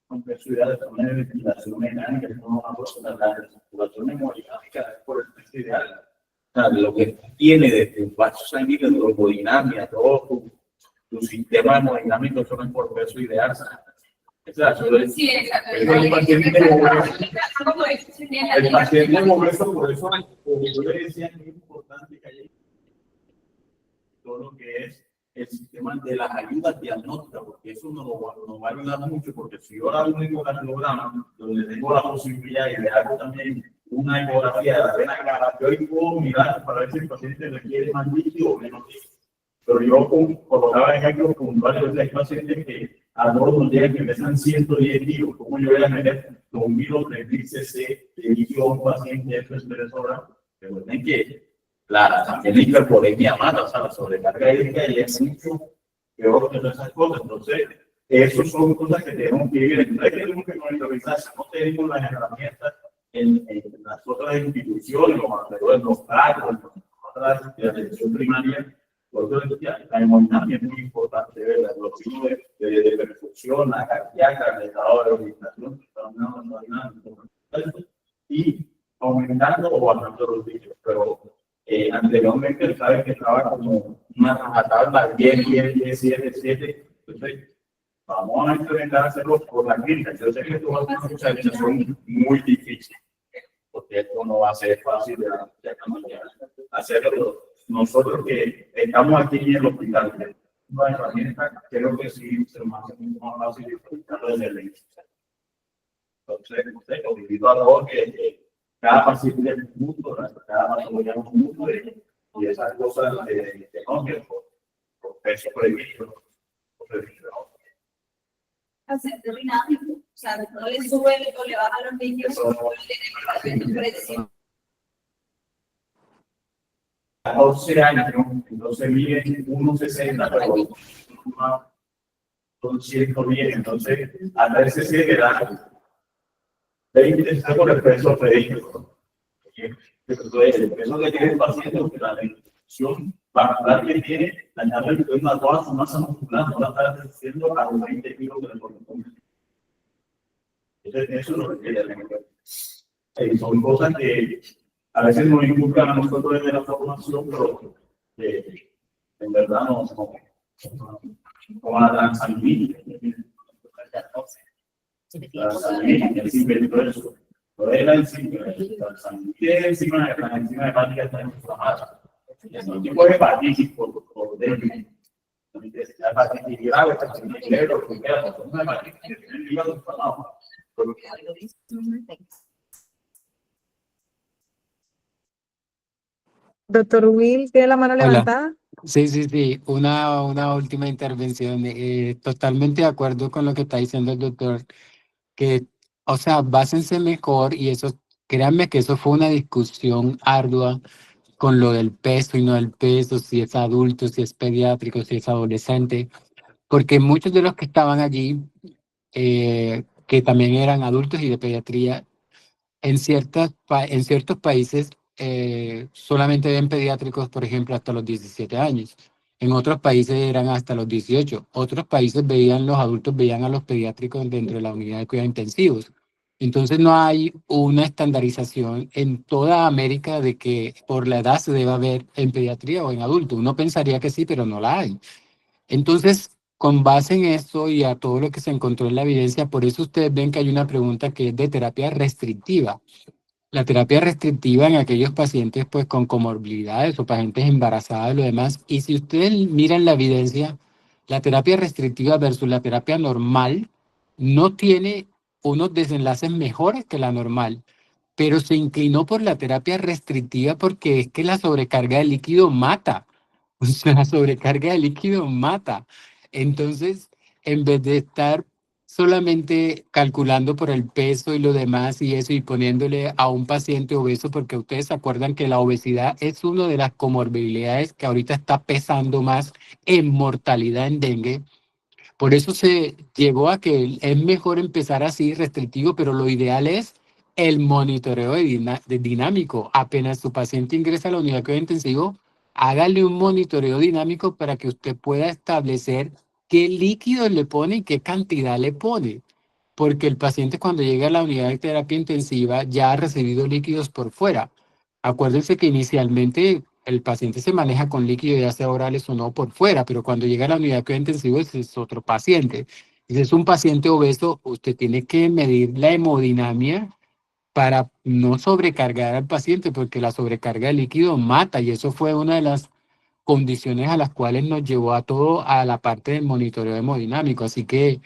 Con peso ideal de manera de ventilación mecánica, no vamos a la circulación hemodinámica por el peso ideal. O sea, lo que tiene de tu vaso sanguíneo, tu hemodinamia, todo tu sistema hemodinámico son por peso ideal. O sea, Sí, exacto. el paciente obeso, por eso yo le decía que es importante que haya todo lo que es el sistema de las ayudas diagnósticas, porque eso nos va a ayudar mucho, porque si yo ahora mismo en el programa, donde tengo la posibilidad y le hago también una ecografía de la vena clara, yo hoy puedo mirar para ver si el paciente requiere más líquido o menos líquido. Pero yo colocaba ejemplos puntuales de pacientes que a todos los días que pesan 110 kilos, ¿cómo yo voy a meter 2.000 o 3.000 cc de líquido a un paciente de 3 horas? Recuerden que también la hiperpolemia mata, o sea, la sobrecarga hídrica y es mucho peor que todas esas cosas. Entonces, esas son cosas que tenemos que ir. Entonces, tenemos que monitorizar. No tenemos las herramientas en las otras instituciones, como en los cargos, en otras de atención primaria. Por eso la hemodinámica es muy importante, ¿verdad? Los signos de perfusión, la cardíaca, el estado de orientación, y aumentando o bajando los líquidos. Pero anteriormente sabe que estaba como una tabla 10, 10, 10, 7, 7. Entonces, vamos a intentar hacerlo por la clínica. Yo sé que esto va a ser una socialización muy difícil, porque esto no va a ser fácil de hacerlo. Nosotros que estamos aquí en el hospital, no hay herramienta, creo que sí se nos hace más fácil disfrutarlo desde el inicio. Entonces, os invito a todos que cada paciente es un mundo, cada paciente es un mundo, y esas cosas de por peso prohibido, Paciente dinámico, o sea, no le sube o le baja los líquidos, a 12 años, entonces mide 1,60, pero son 110, entonces a 13 se queda 20 está por el peso predicho. Entonces, el peso que tiene el paciente, porque la descripción vascular que tiene, dañarle el cuerpo a toda su masa muscular, no la está resistiendo a los 20 kilos que le corresponde. Eso es lo que quería recordar. Son cosas que a veces nos inculcan a nosotros desde la formación, pero en verdad no como la transanguínea. La transanguínea, el simple, todo eso. Todo es la enzima, la transanguínea, la enzima hepática está inflamada. Es un tipo de hepatitis por déficit. La hepatitis grave, la hepatitis leve, lo que queda, es una hepatitis que tiene el hígado inflamado. Doctor Will, ¿tiene la mano Hola. levantada? Sí. Una última intervención. Totalmente de acuerdo con lo que está diciendo el doctor, que, o sea, básense mejor y eso, créanme que eso fue una discusión ardua con lo del peso y no del peso, si es adulto, si es pediátrico, si es adolescente, porque muchos de los que estaban allí, que también eran adultos y de pediatría, en ciertos países solamente ven pediátricos, por ejemplo, hasta los 17 años. En otros países eran hasta los 18. Otros países los adultos veían a los pediátricos dentro de la unidad de cuidados intensivos. Entonces no hay una estandarización en toda América de que por la edad se deba ver en pediatría o en adulto. Uno pensaría que sí, pero no la hay. Entonces, con base en esto y a todo lo que se encontró en la evidencia, por eso ustedes ven que hay una pregunta que es de terapia restrictiva. La terapia restrictiva en aquellos pacientes pues con comorbilidades o pacientes embarazadas y lo demás. Y si ustedes miran la evidencia, la terapia restrictiva versus la terapia normal no tiene unos desenlaces mejores que la normal, pero se inclinó por la terapia restrictiva porque es que la sobrecarga de líquido mata. O sea, la sobrecarga de líquido mata. Entonces, en vez de estar solamente calculando por el peso y lo demás y eso y poniéndole a un paciente obeso, porque ustedes se acuerdan que la obesidad es una de las comorbilidades que ahorita está pesando más en mortalidad en dengue. Por eso se llegó a que es mejor empezar así restrictivo, pero lo ideal es el monitoreo de dinámico. Apenas su paciente ingresa a la unidad de cuidado intensivo, hágale un monitoreo dinámico para que usted pueda establecer qué líquidos le pone y qué cantidad le pone. Porque el paciente cuando llega a la unidad de terapia intensiva ya ha recibido líquidos por fuera. Acuérdense que inicialmente el paciente se maneja con líquido, ya sea orales o no, por fuera, pero cuando llega a la unidad de cuidado intensivo ese es otro paciente. Si es un paciente obeso, usted tiene que medir la hemodinamia para no sobrecargar al paciente, porque la sobrecarga de líquido mata, y eso fue una de las condiciones a las cuales nos llevó a todo a la parte del monitoreo hemodinámico. Así que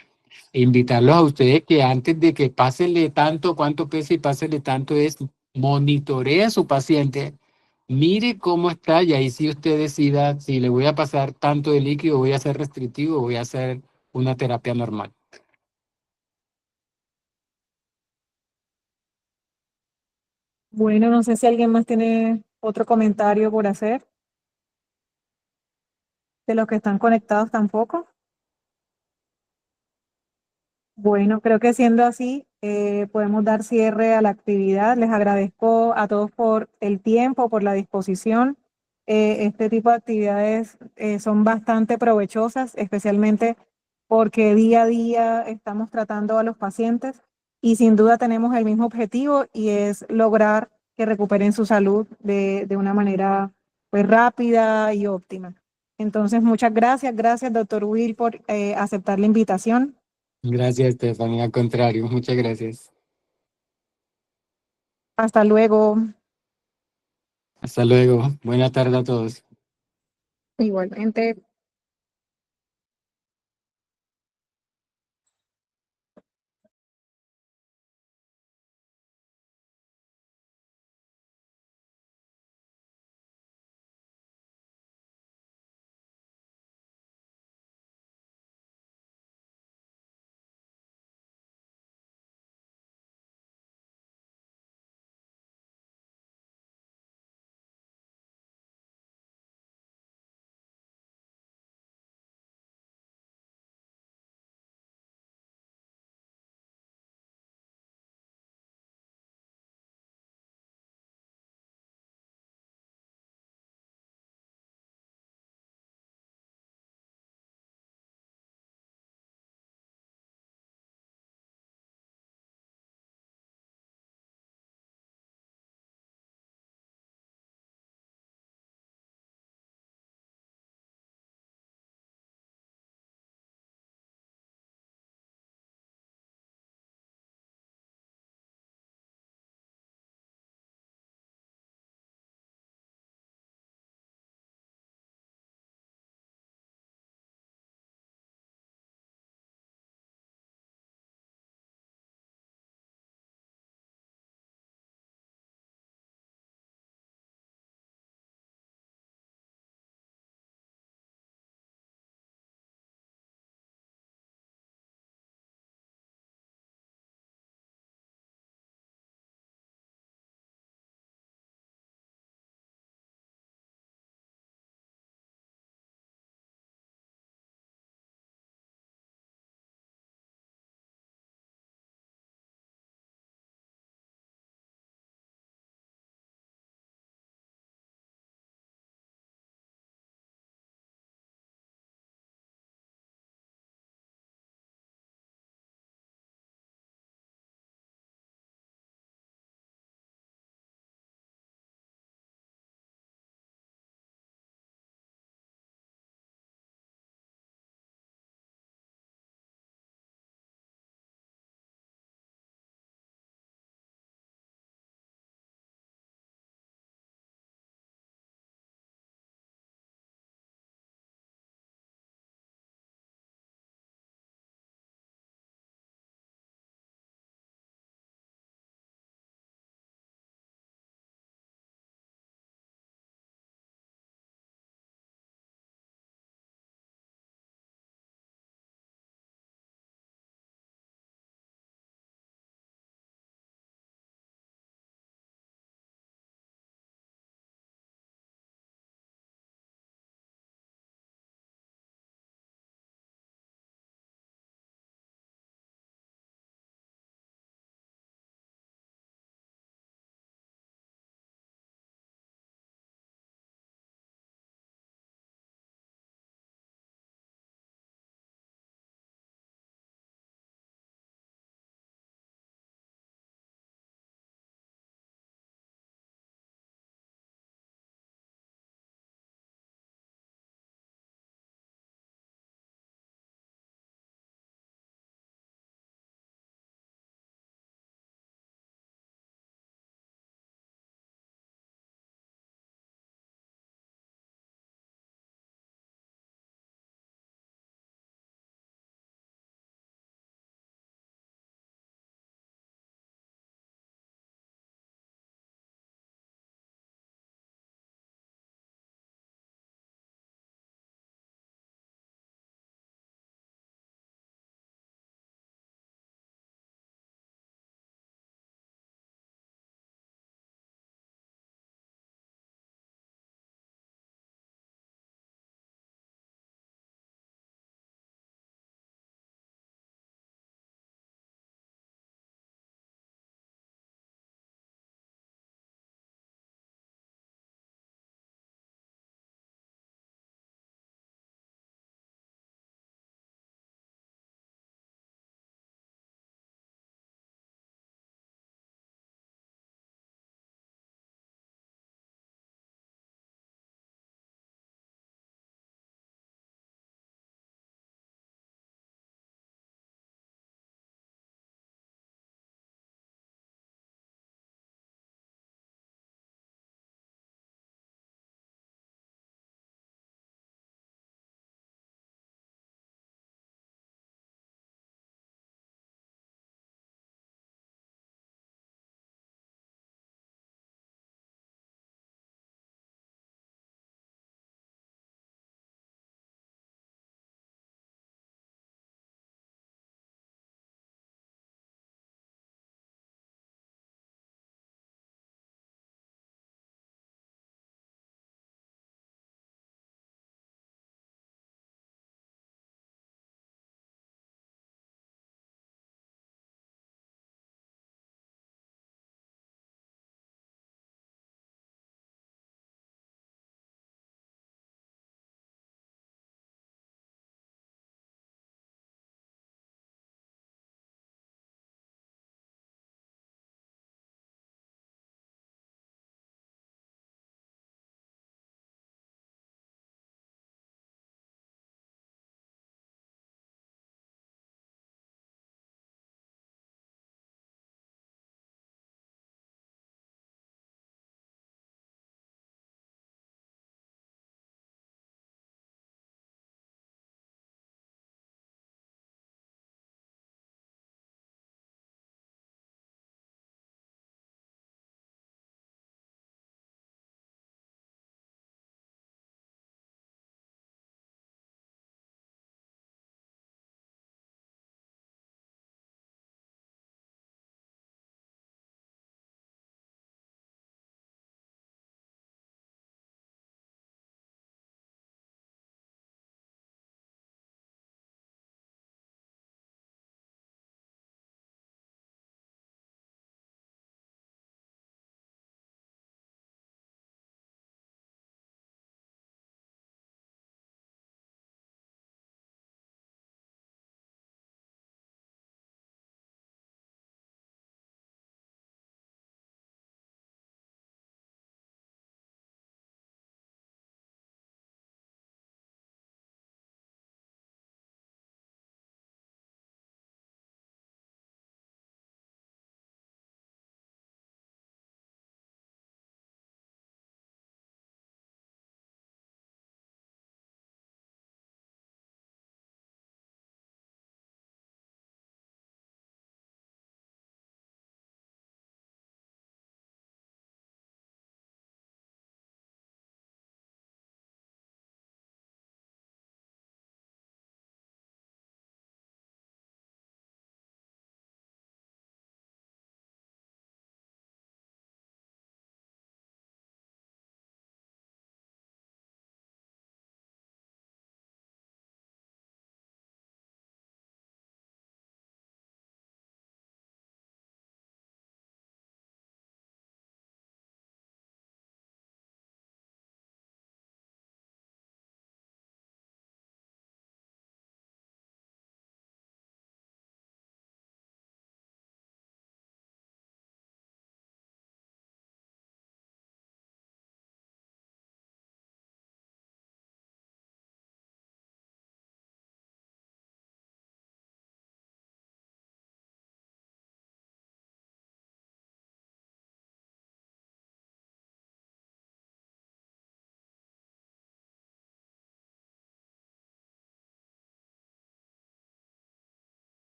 invitarlos a ustedes que antes de que pásenle tanto, cuánto pesa y pásenle tanto es monitorea a su paciente, mire cómo está y ahí sí usted decida si le voy a pasar tanto de líquido, voy a hacer restrictivo o voy a hacer una terapia normal. Bueno, no sé si alguien más tiene otro comentario por hacer. De los que están conectados tampoco. Bueno, creo que siendo así, podemos dar cierre a la actividad. Les agradezco a todos por el tiempo, por la disposición. Este tipo de actividades son bastante provechosas, especialmente porque día a día estamos tratando a los pacientes y sin duda tenemos el mismo objetivo y es lograr que recuperen su salud de una manera pues, rápida y óptima. Entonces, muchas gracias. Gracias, doctor Will, por aceptar la invitación. Gracias, Estefanía. Al contrario, muchas gracias. Hasta luego. Hasta luego. Buena tarde a todos. Igualmente.